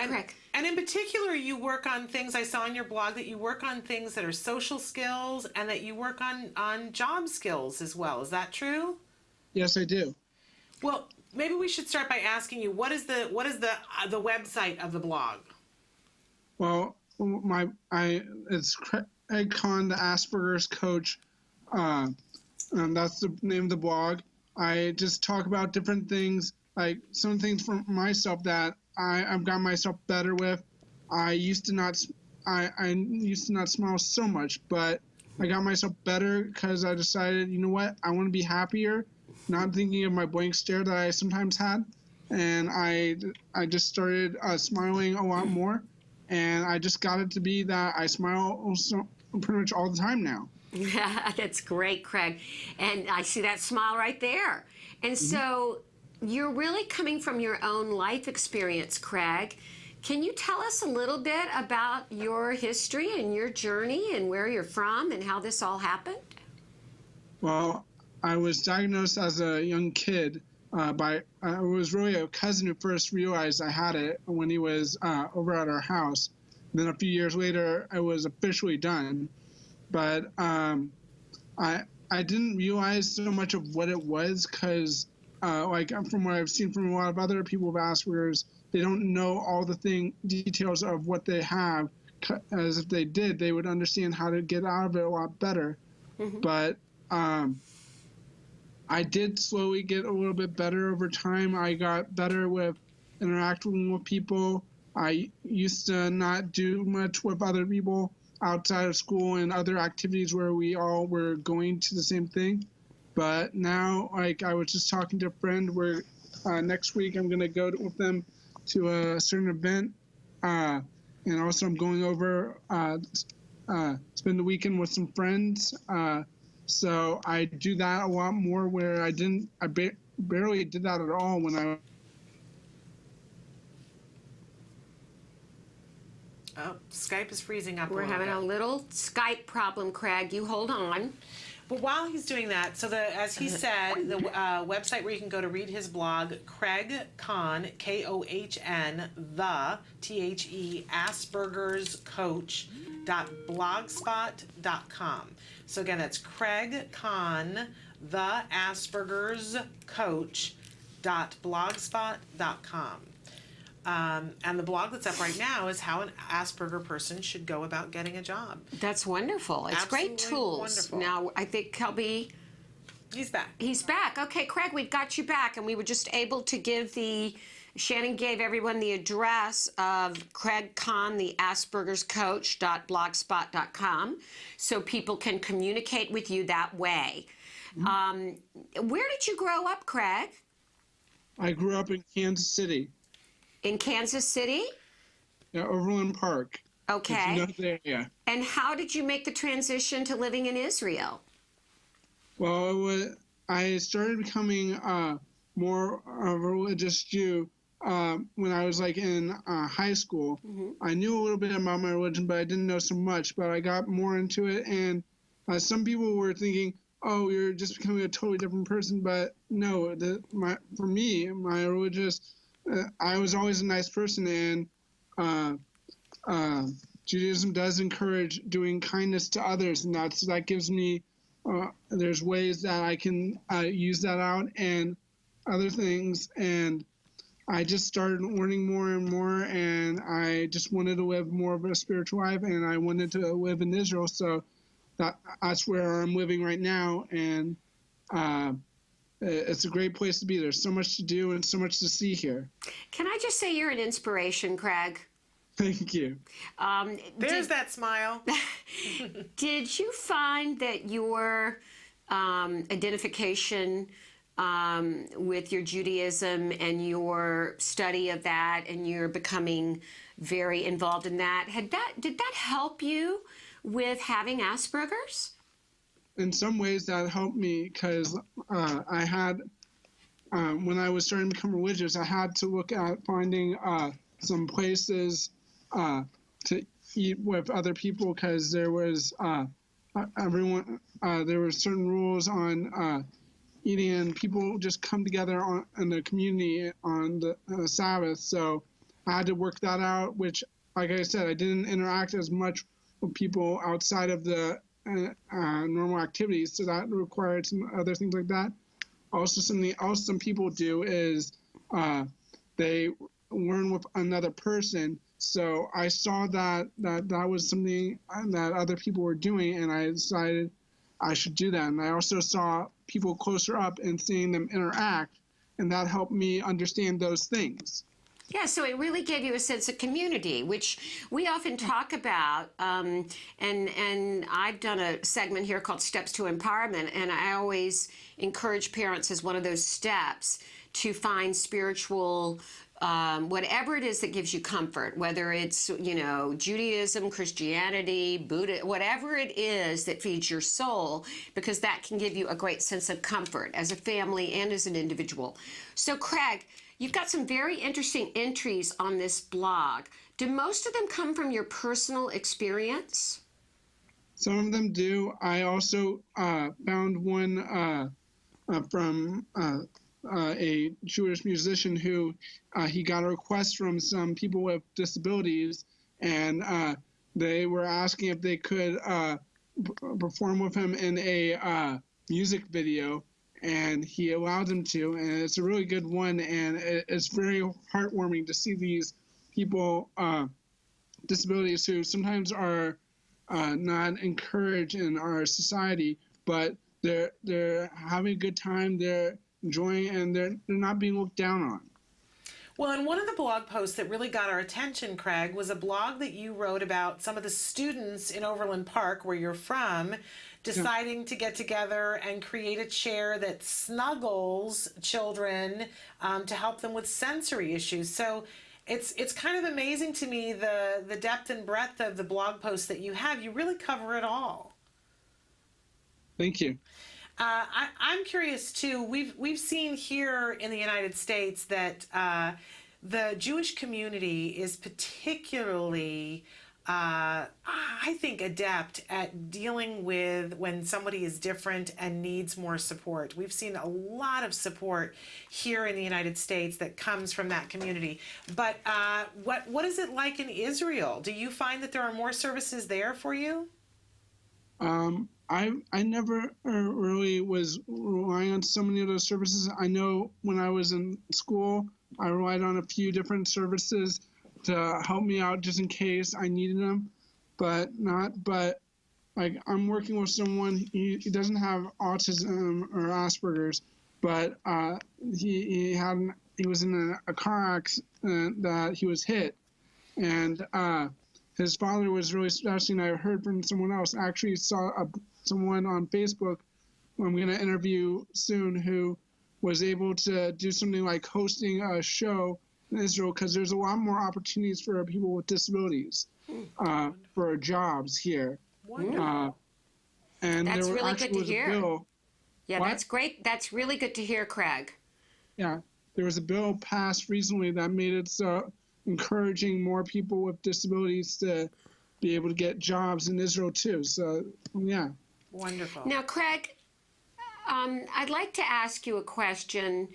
and in particular, you work on things, I saw on your blog that you work on things that are social skills and that you work on job skills as well. Is that true? Yes, I do. Well, maybe we should start by asking you, what is the website of the blog? Well, it's Craig Kahn, the Asperger's Coach. And that's the name of the blog. I just talk about different things, like some things for myself that I've got myself better with. I used to not smile so much, but I got myself better because I decided, you know what, I want to be happier, not thinking of my blank stare that I sometimes had, and I just started smiling a lot more, and I just got it to be that I smile pretty much all the time now. That's great, Craig, and I see that smile right there. And so you're really coming from your own life experience, Craig. Can you tell us a little bit about your history and your journey and where you're from and how this all happened? Well, I was diagnosed as a young kid it was really a cousin who first realized I had it when he was over at our house. Then a few years later, I was officially done. But I didn't realize so much of what it was because from what I've seen from a lot of other people with Asperger's, they don't know all the details of what they have, as if they did, they would understand how to get out of it a lot better. Mm-hmm. But I did slowly get a little bit better over time. I got better with interacting with people. I used to not do much with other people outside of school and other activities where we all were going to the same thing. But now, like I was just talking to a friend where next week I'm going to go with them to a certain event. And also I'm going over, spend the weekend with some friends. So I do that a lot more where I barely did that at all when I. Oh, Skype is freezing up. We're having a little Skype problem, Craig. You hold on. But while he's doing that, so as he said, the website where you can go to read his blog, Craig Kohn, Kohn, AspergersCoach.blogspot.com. So again, that's Craig Kohn, AspergersCoach.blogspot.com. And the blog that's up right now is how an Asperger person should go about getting a job. That's wonderful. It's great tools. Wonderful. Now, I think Kelby... He's back. He's back. Okay, Craig, we've got you back, and we were just able to give Shannon gave everyone the address of Craig Kohn, the AspergersCoach.blogspot.com, so people can communicate with you that way. Mm-hmm. Where did you grow up, Craig? I grew up in Kansas City. In Kansas City? Yeah, Overland Park. Okay. If you know the area. And how did you make the transition to living in Israel? Well, I started becoming more of a religious Jew when I was like in high school. Mm-hmm. I knew a little bit about my religion, but I didn't know so much. But I got more into it, and some people were thinking, "Oh, you're just becoming a totally different person." But no, for me, my religious. I was always a nice person, and Judaism does encourage doing kindness to others, and that gives me. There's ways that I can use that out and other things, and I just started learning more and more, and I just wanted to live more of a spiritual life, and I wanted to live in Israel, so that's where I'm living right now, and it's a great place to be. There's so much to do and so much to see here. Can I just say you're an inspiration, Craig? Thank you. There's that smile. Did you find that your identification with your Judaism and your study of that and your becoming very involved in that, did that help you with having Asperger's? In some ways that helped me because I had, when I was starting to become religious, I had to look at finding some places to eat with other people because there was there were certain rules on eating, and people just come together in the community on the Sabbath. So I had to work that out, which, like I said, I didn't interact as much with people outside of the normal activities, so that required some other things like that. Also, something else some people do is they learn with another person. So I saw that was something that other people were doing, and I decided I should do that. And I also saw people closer up and seeing them interact, and that helped me understand those things. Yeah, so it really gave you a sense of community, which we often talk about, and I've done a segment here called Steps to Empowerment, and I always encourage parents as one of those steps to find spiritual, whatever it is that gives you comfort, whether it's, Judaism, Christianity, Buddha, whatever it is that feeds your soul, because that can give you a great sense of comfort as a family and as an individual. So, Craig, you've got some very interesting entries on this blog. Do most of them come from your personal experience? Some of them do. I also found one from a Jewish musician who he got a request from some people with disabilities, and they were asking if they could perform with him in a music video. And he allowed them to, and it's a really good one, and it's very heartwarming to see these people, disabilities who sometimes are not encouraged in our society, but they're having a good time, they're enjoying, and they're not being looked down on. Well, and one of the blog posts that really got our attention, Craig, was a blog that you wrote about some of the students in Overland Park, where you're from, deciding to get together and create a chair that snuggles children to help them with sensory issues. So it's kind of amazing to me the depth and breadth of the blog posts that you have. You really cover it all. Thank you. I'm curious too. We've seen here in the United States that the Jewish community is particularly, I think, adept at dealing with when somebody is different and needs more support. We've seen a lot of support here in the United States that comes from that community. But what is it like in Israel? Do you find that there are more services there for you? I never really was relying on so many of those services. I know when I was in school, I relied on a few different services to help me out just in case I needed them, but like I'm working with someone, he doesn't have autism or Asperger's, but he was in a car accident that he was hit, and his father was really stressing. I heard from someone else, actually saw someone on Facebook who I'm going to interview soon, who was able to do something like hosting a show in Israel, because there's a lot more opportunities for people with disabilities for jobs here. And that's really good to hear. Yeah, What? that's great. That's really good to hear, Craig. Yeah, there was a bill passed recently that made it so encouraging more people with disabilities to be able to get jobs in Israel too. So, yeah. Wonderful. Now, Craig, I'd like to ask you a question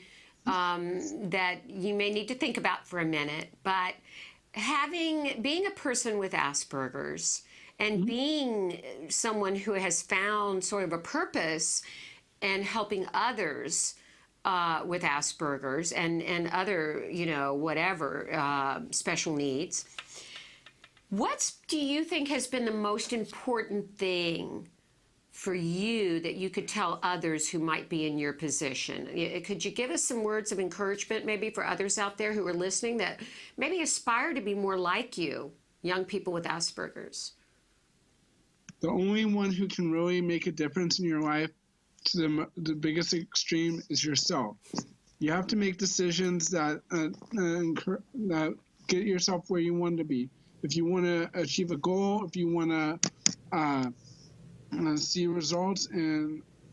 that you may need to think about for a minute, but being a person with Asperger's and being someone who has found sort of a purpose and helping others with Asperger's and other, whatever special needs, what do you think has been the most important thing for you that you could tell others who might be in your position? Could you give us some words of encouragement maybe for others out there who are listening that maybe aspire to be more like you, young people with Asperger's? The only one who can really make a difference in your life to the biggest extreme is yourself. You have to make decisions that get yourself where you want to be. If you want to achieve a goal, if you want to see results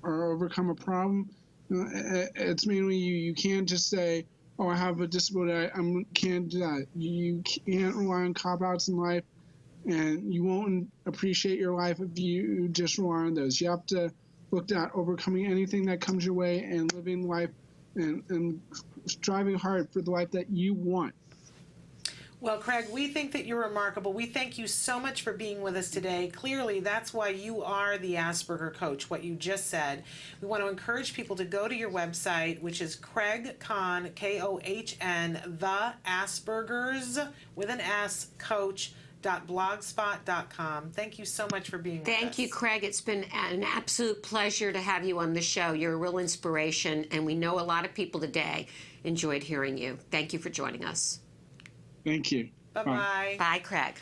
or overcome a problem, it's mainly you. You can't just say, "Oh, I have a disability. I can't do that." You can't rely on cop-outs in life, and you won't appreciate your life if you just rely on those. You have to look at overcoming anything that comes your way and living life and striving hard for the life that you want. Well, Craig, we think that you're remarkable. We thank you so much for being with us today. Clearly, that's why you are the Asperger coach, what you just said. We want to encourage people to go to your website, which is Craig Kohn, Kohn, the Aspergers, with an S, coach.blogspot.com. Thank you so much for being with us. Thank you, Craig. It's been an absolute pleasure to have you on the show. You're a real inspiration, and we know a lot of people today enjoyed hearing you. Thank you for joining us. Thank you. Bye-bye. Bye, Craig.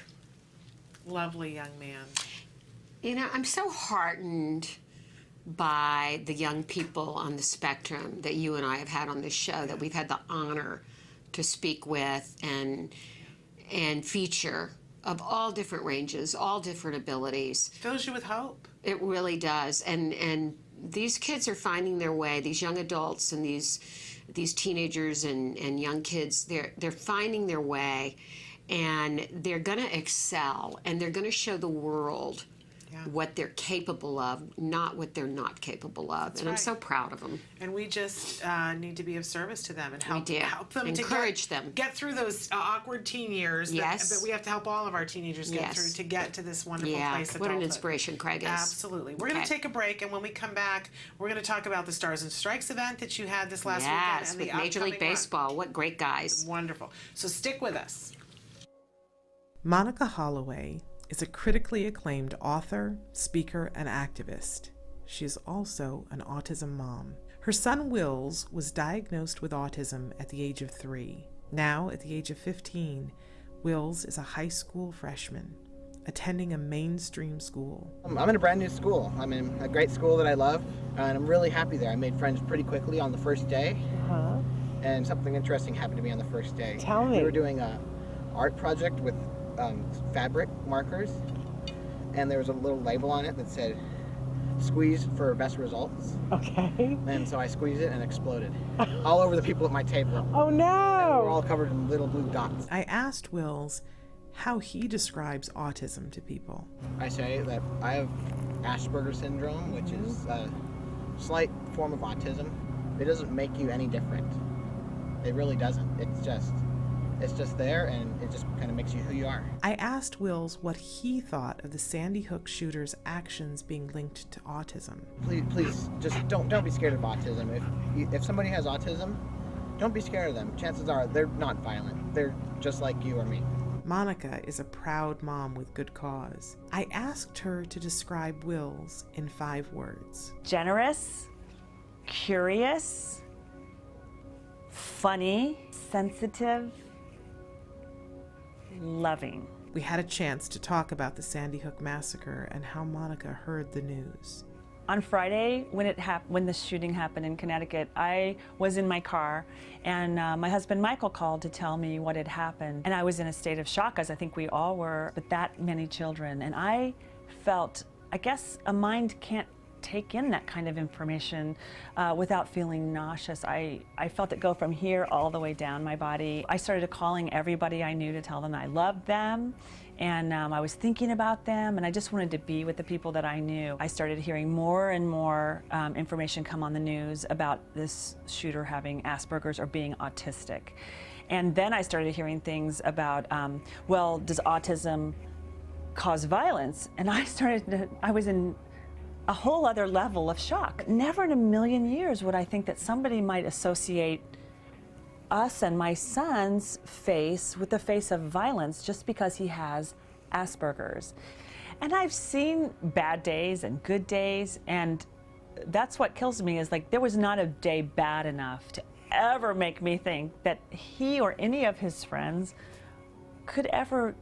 Lovely young man. I'm so heartened by the young people on the spectrum that you and I have had on this show, that we've had the honor to speak with and feature, of all different ranges, all different abilities. Fills you with hope. It really does. And these kids are finding their way, these young adults and these teenagers and young kids, they're finding their way, and they're going to excel, and they're going to show the world what they're capable of, not what they're not capable of. That's and right. I'm so proud of them. And we just need to be of service to them and help them encourage them get through those awkward teen years. Yes. That we have to help all of our teenagers get through to get to this wonderful place. What an inspiration Craig is. Absolutely. We're going to take a break, and when we come back, we're going to talk about the Stars and Strikes event that you had this last weekend. And with Major League Baseball. What great guys. Wonderful. So stick with us. Monica Holloway is a critically acclaimed author, speaker, and activist. She is also an autism mom. Her son Wills was diagnosed with autism at the age of 3. Now, at the age of 15, Wills is a high school freshman, attending a mainstream school. I'm in a brand new school. I'm in a great school that I love, and I'm really happy there. I made friends pretty quickly on the first day, and something interesting happened to me on the first day. Tell me. We were doing an art project with fabric markers, and there was a little label on it that said, "Squeeze for best results." Okay. And so I squeezed it and it exploded all over the people at my table. Oh no! And we were all covered in little blue dots. I asked Wills how he describes autism to people. I say that I have Asperger's syndrome, which is a slight form of autism. It doesn't make you any different. It really doesn't. It's just there, and it just kind of makes you who you are. I asked Wills what he thought of the Sandy Hook shooter's actions being linked to autism. Please, just don't be scared of autism. If somebody has autism, don't be scared of them. Chances are they're not violent. They're just like you or me. Monica is a proud mom with good cause. I asked her to describe Wills in 5 words. Generous, curious, funny, sensitive, loving. We had a chance to talk about the Sandy Hook massacre and how Monica heard the news. On Friday, when the shooting happened in Connecticut, I was in my car, and my husband Michael called to tell me what had happened. And I was in a state of shock, as I think we all were, but that many children. And I felt, I guess a mind can't take in that kind of information without feeling nauseous. I felt it go from here all the way down my body. I started calling everybody I knew to tell them I loved them, and I was thinking about them, and I just wanted to be with the people that I knew. I started hearing more and more information come on the news about this shooter having Asperger's or being autistic. And then I started hearing things about, well, does autism cause violence? And I was in a whole other level of shock. Never in a million years would I think that somebody might associate us and my son's face with the face of violence just because he has Asperger's. And I've seen bad days and good days, and that's what kills me, is like there was not a day bad enough to ever make me think that he or any of his friends could ever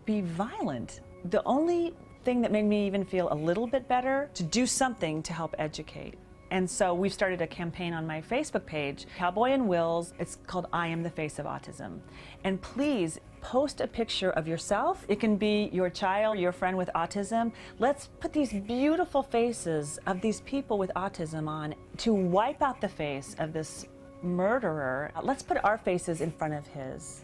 be violent. The only thing that made me even feel a little bit better, to do something to help educate. And so we've started a campaign on my Facebook page, Cowboy and Wills. It's called I Am the Face of Autism. And please post a picture of yourself. It can be your child, your friend with autism. Let's put these beautiful faces of these people with autism on to wipe out the face of this murderer. Let's put our faces in front of his.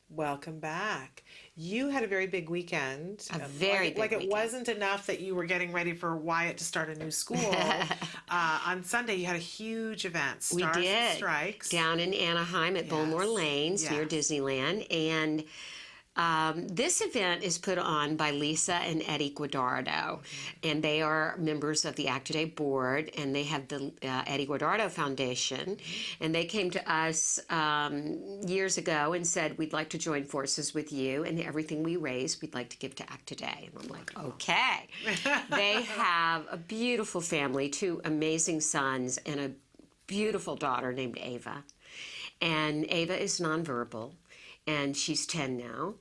Welcome back. You had a very big weekend. A very big weekend. It wasn't enough that you were getting ready for Wyatt to start a new school. On Sunday, you had a huge event. Stars we did. And Strikes. Down in Anaheim at Bowmore Lanes near Disneyland. And this event is put on by Lisa and Eddie Guadardo, and they are members of the Act Today board, and they have the Eddie Guadardo Foundation, and they came to us years ago and said, we'd like to join forces with you, and everything we raise, we'd like to give to Act Today. And I'm like, okay. They have a beautiful family, 2 amazing sons, and a beautiful daughter named Ava. And Ava is nonverbal, and she's 10 now.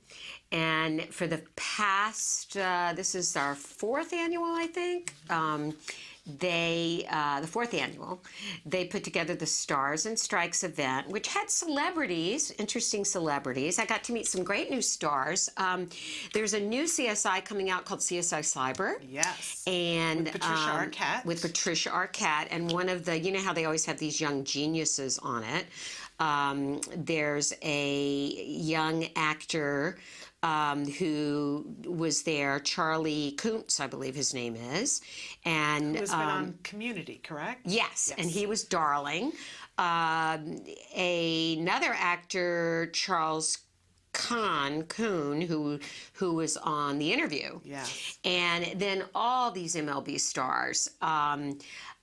And for the past, this is our 4th annual, I think, the 4th annual, they put together the Stars and Strikes event, which had celebrities, interesting celebrities. I got to meet some great new stars. There's a new CSI coming out called CSI Cyber. Yes. And with Patricia Arquette. With Patricia Arquette. And one of the, you know how they always have these young geniuses on it. There's a young actor who was there, Charlie Kuntz, I believe his name is. And who has been on Community, correct? Yes, and he was darling. Another actor, Charles Kuhn, who was on The Interview. Yes. And then all these MLB stars.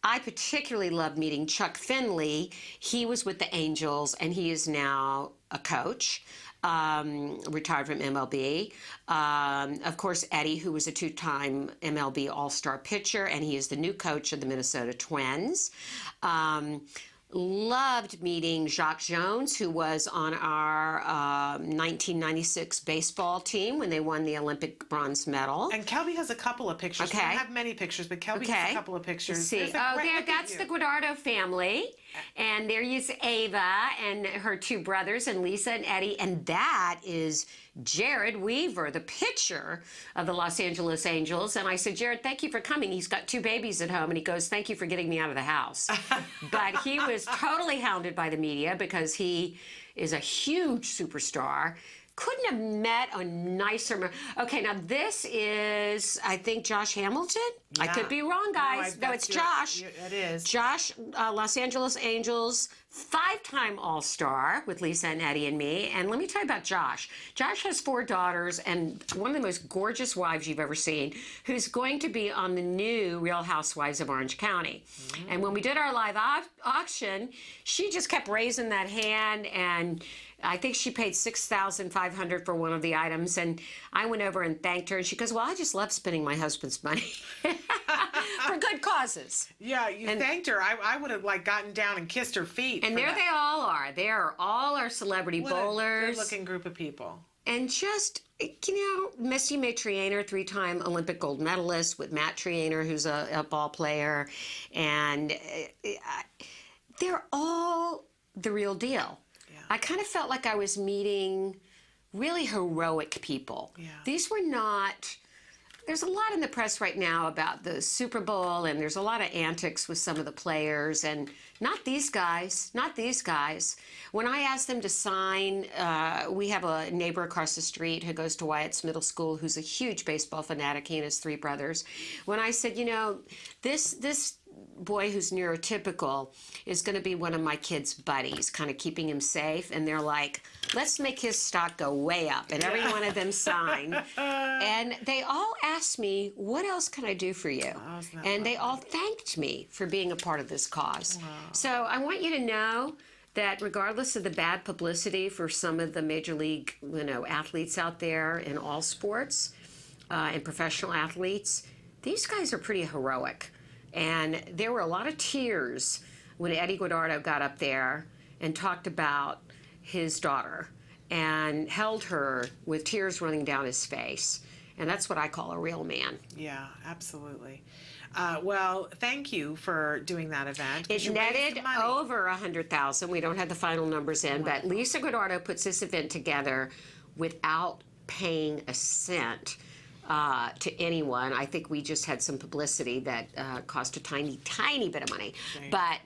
I particularly loved meeting Chuck Finley. He was with the Angels, and he is now a coach, retired from MLB. Of course, Eddie, who was a 2-time MLB All-Star pitcher, and he is the new coach of the Minnesota Twins. loved meeting Jacques Jones, who was on our 1996 baseball team when they won the Olympic bronze medal. And Kelby has a couple of pictures. Okay. We don't have many pictures, but Kelby has a couple of pictures. Let's see. That's the Guadardo family. And there is Ava and her two brothers, and Lisa and Eddie. And that is Jared Weaver, the pitcher of the Los Angeles Angels. And I said, Jared, thank you for coming. He's got 2 babies at home. And he goes, thank you for getting me out of the house. But he was totally hounded by the media because he is a huge superstar. Couldn't have met a nicer. Okay, now this is, I think, Josh Hamilton. Yeah. I could be wrong, guys. No, it's Josh. It is. Josh, Los Angeles Angels, 5-time All-Star with Lisa and Eddie and me. And let me tell you about Josh. Josh has 4 daughters and one of the most gorgeous wives you've ever seen, who's going to be on the new Real Housewives of Orange County. Mm-hmm. And when we did our live auction, she just kept raising that hand, and I think she paid $6,500 for one of the items, and I went over and thanked her, and she goes, well, I just love spending my husband's money for good causes. Yeah, you thanked her. I would have gotten down and kissed her feet. And there they all are. They are all our celebrity bowlers. Good-looking group of people. And just, Misty May-Trianer, 3-time Olympic gold medalist, with Matt Trianer, who's a ball player, and they're all the real deal. I kind of felt like I was meeting really heroic people. Yeah. These were not, there's a lot in the press right now about the Super Bowl, and there's a lot of antics with some of the players, and not these guys, not these guys. When I asked them to sign, we have a neighbor across the street who goes to Wyatt's Middle School who's a huge baseball fanatic. He and his 3 brothers. When I said, this boy who's neurotypical is going to be one of my kids' buddies, kind of keeping him safe. And they're like, let's make his stock go way up. And every one of them signed. And they all asked me, what else can I do for you? And they all thanked me for being a part of this cause. Wow. So I want you to know that regardless of the bad publicity for some of the major league athletes out there in all sports and professional athletes, these guys are pretty heroic. And there were a lot of tears when Eddie Guadardo got up there and talked about his daughter and held her with tears running down his face. And that's what I call a real man. Yeah, absolutely. Well, thank you for doing that event. It netted over $100,000. We don't have the final numbers in, but Lisa Guadardo puts this event together without paying a cent to anyone. I think we just had some publicity that cost a tiny, tiny bit of money. Right. But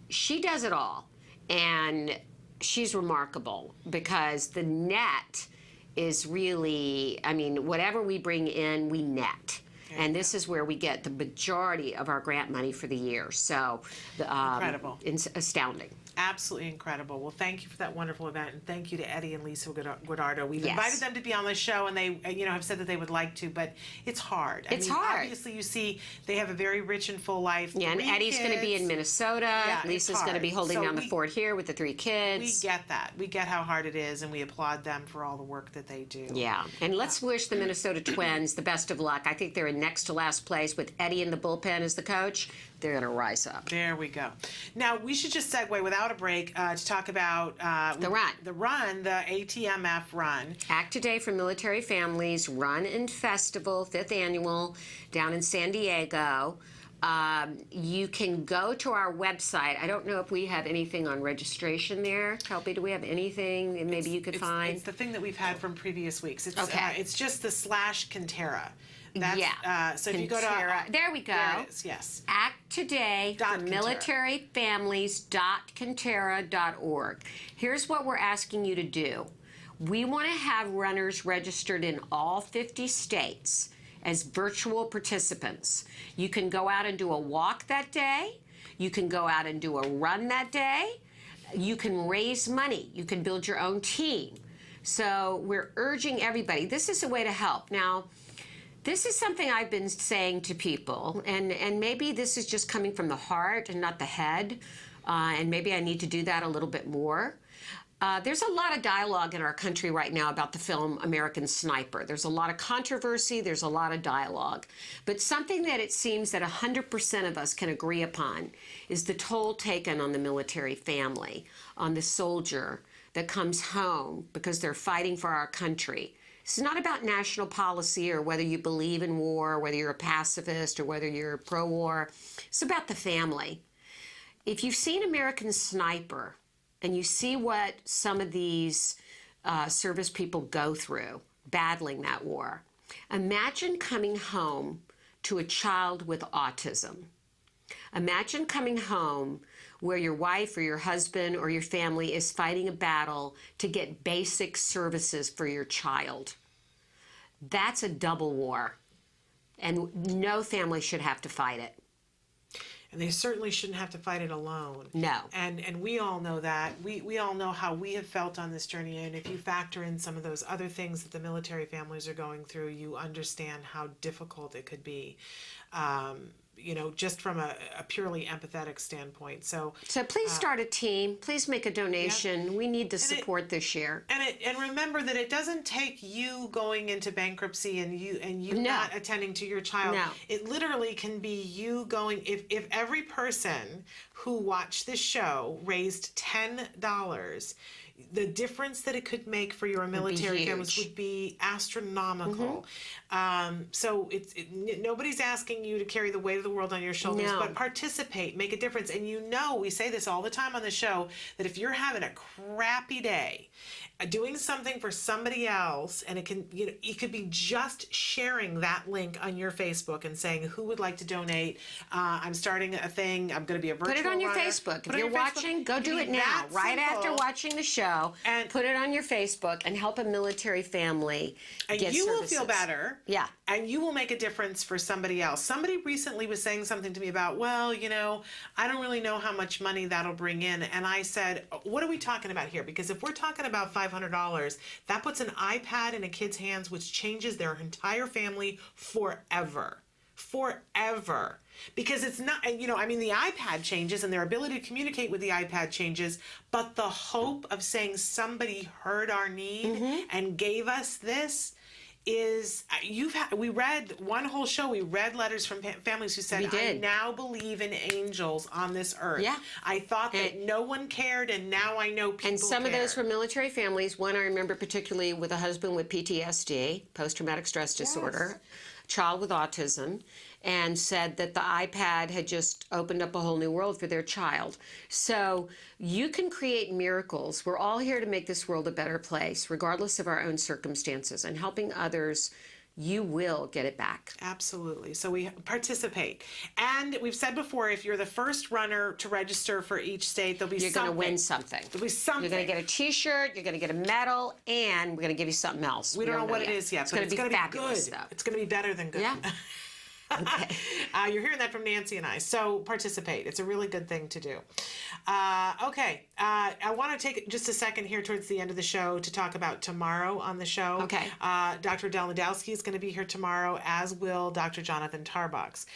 she does it all. And she's remarkable because the net is really, whatever we bring in, we net. And this is where we get the majority of our grant money for the year. So, incredible. It's astounding. Absolutely incredible. Well, thank you for that wonderful event, and thank you to Eddie and Lisa Guadardo. We've invited them to be on the show, and they, have said that they would like to, but it's hard. It's hard. Obviously, you see, they have a very rich and full life. Yeah, and Eddie's going to be in Minnesota. Yeah, Lisa's going to be holding down the fort here with the 3 kids. We get that. We get how hard it is, and we applaud them for all the work that they do. Yeah, and let's wish the Minnesota Twins the best of luck. I think they're in next to last place with Eddie in the bullpen as the coach. They're going to rise up. There we go. Now, we should just segue without a break to talk about the run, the ATMF run. Act Today for Military Families Run and Festival, 5th annual, down in San Diego. You can go to our website. I don't know if we have anything on registration there. Kelby, do we have anything that maybe you could find? It's the thing that we've had from previous weeks. It's, it's just the /Conterra. So if you go to there we go. There it is, yes. Act Today for militaryfamilies.conterra.org. Here's what we're asking you to do. We want to have runners registered in all 50 states as virtual participants. You can go out and do a walk that day. You can go out and do a run that day. You can raise money. You can build your own team. So we're urging everybody. This is a way to help. Now, this is something I've been saying to people, and maybe this is just coming from the heart and not the head, and maybe I need to do that a little bit more. There's a lot of dialogue in our country right now about the film American Sniper. There's a lot of controversy, there's a lot of dialogue. But something that it seems that 100% of us can agree upon is the toll taken on the military family, on the soldier that comes home because they're fighting for our country. It's not about national policy or whether you believe in war, or whether you're a pacifist or whether you're pro-war. It's about the family. If you've seen American Sniper, and you see what some of these service people go through battling that war, imagine coming home to a child with autism. Imagine coming home where your wife or your husband or your family is fighting a battle to get basic services for your child. That's a double war, and no family should have to fight it. And they certainly shouldn't have to fight it alone. No. And we all know that. We all know how we have felt on this journey. And if you factor in some of those other things that the military families are going through, you understand how difficult it could be. Just from a purely empathetic standpoint. So please start a team. Please make a donation. Yeah. We need the support this year. And remember that it doesn't take you going into bankruptcy and you not attending to your child. No. It literally can be you going. If every person who watched this show raised $10, the difference that it could make for your military families would be astronomical. So nobody's asking you to carry the weight of the world on your shoulders, but participate, make a difference. And we say this all the time on the show, that if you're having a crappy day, doing something for somebody else, and it could be just sharing that link on your Facebook and saying, who would like to donate? I'm starting a thing. I'm going to be a virtual Put it on your runner. Facebook. If you're watching, go do it now. Right after watching the show, and put it on your Facebook and help a military family get and you services. will feel better. Yeah. And you will make a difference for somebody else. Somebody recently was saying something to me about, I don't really know how much money that'll bring in. And I said, what are we talking about here? Because if we're talking about $500, that puts an iPad in a kid's hands, which changes their entire family forever. Forever. Because it's not, the iPad changes and their ability to communicate with the iPad changes, but the hope of saying somebody heard our need and gave us this is, we read one whole show, we read letters from families who said, I now believe in angels on this earth. Yeah. I thought that no one cared, and now I know people And some care. of those were military families. One I remember particularly with a husband with PTSD, post-traumatic stress disorder, child with autism, and said that the iPad had just opened up a whole new world for their child. So you can create miracles. We're all here to make this world a better place, regardless of our own circumstances. And helping others, you will get it back. Absolutely. So we participate. And we've said before, if you're the first runner to register for each state, there'll be You're something. going to win something. There'll be something. You're going to get a T-shirt, you're going to get a medal, and we're going to give you something else. We don't know what it is yet, but it's going to be good. Stuff. It's going to be better than good. Yeah. Okay. You're hearing that from Nancy and I. So participate. It's a really good thing to do. Okay. I want to take just a second here towards the end of the show to talk about tomorrow on the show. Okay. Dr. Adele Nadowski is going to be here tomorrow, as will Dr. Jonathan Tarbox.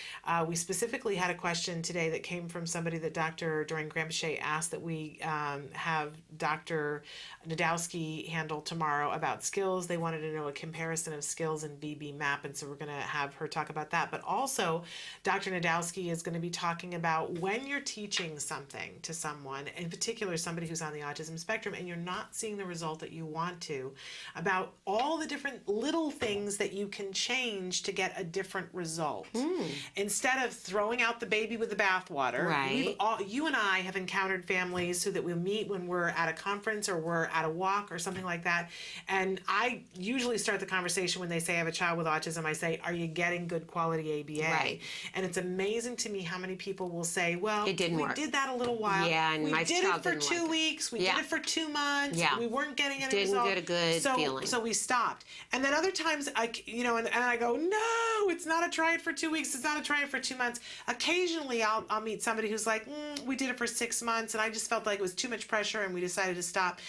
We specifically had a question today that came from somebody that Dr. Doreen Grampiche asked that we have Dr. Nadowski handle tomorrow about skills. They wanted to know a comparison of skills in BB MAP, and so we're going to have her talk about that. But also, Dr. Nadowski is going to be talking about when you're teaching something to someone, in particular somebody who's on the autism spectrum, and you're not seeing the result that you want to, about all the different little things that you can change to get a different result. Instead of throwing out the baby with the bathwater, right. You and I have encountered families that we'll meet when we're at a conference or we're at a walk or something like that, and I usually start the conversation when they say I have a child with autism. I say, are you getting good quality ABA? Right. And it's amazing to me how many people will say, well, it didn't work. Did that a little while. Yeah, and we my did child it for didn't 2 like weeks. We did it for 2 months. Yeah. We weren't getting any Didn't result. get a good feeling. So we stopped. And then other times, and I go, no, it's not a try it for 2 weeks. It's not a try it for 2 months. Occasionally, I'll meet somebody who's like, we did it for 6 months, and I just felt like it was too much pressure, and we decided to stop.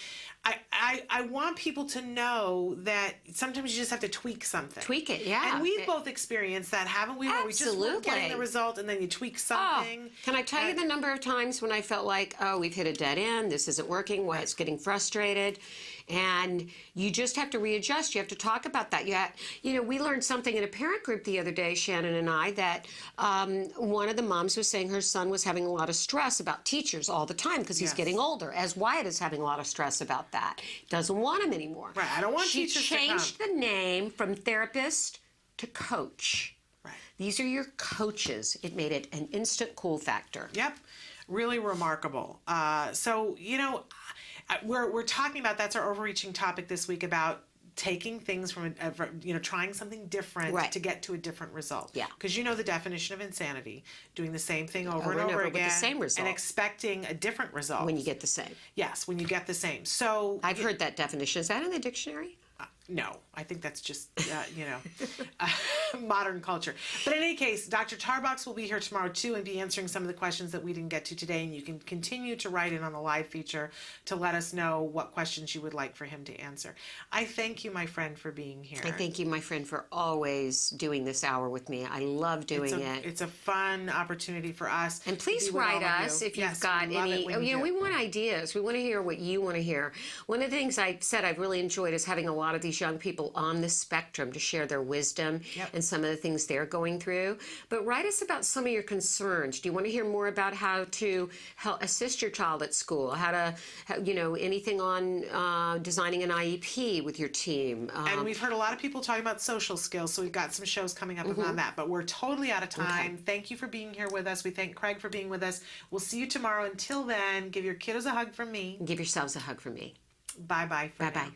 I want people to know that sometimes you just have to tweak something. Tweak it, yeah. And we've both experienced that, haven't we? Where we just weren't getting the result, and then you tweak something. Can I tell you the number of times when I felt like, oh, we've hit a dead end, this isn't working, why it's getting frustrated, and you just have to readjust. You have to talk about that. We learned something in a parent group the other day, Shannon and I, that one of the moms was saying her son was having a lot of stress about teachers all the time because he's getting older, as Wyatt is having a lot of stress about that. Doesn't want him anymore. Right, I don't want teachers to come. She changed the name from therapist to coach. Right. These are your coaches. It made it an instant cool factor. Yep, really remarkable. So, we're talking about, that's our overreaching topic this week, about taking things from, trying something different to get to a different result. Yeah. Because the definition of insanity, doing the same thing over and over again. With the same result. And expecting a different result. When you get the same. Yes, when you get the same. So I've heard that definition. Is that in the dictionary? No, I think that's just, modern culture. But in any case, Dr. Tarbox will be here tomorrow, too, and be answering some of the questions that we didn't get to today. And you can continue to write in on the live feature to let us know what questions you would like for him to answer. I thank you, my friend, for being here. I thank you, my friend, for always doing this hour with me. I love doing it. It's a fun opportunity for us. And please write us if you've got any. We want ideas. We want to hear what you want to hear. One of the things I said I've really enjoyed is having a lot of these young people on the spectrum to share their wisdom and some of the things they're going through. But write us about some of your concerns. Do you want to hear more about how to help assist your child at school? How to, anything on designing an IEP with your team? And we've heard a lot of people talking about social skills, so we've got some shows coming up on that. But we're totally out of time. Okay. Thank you for being here with us. We thank Craig for being with us. We'll see you tomorrow. Until then, give your kiddos a hug from me. Give yourselves a hug from me. Bye-bye. Bye-bye.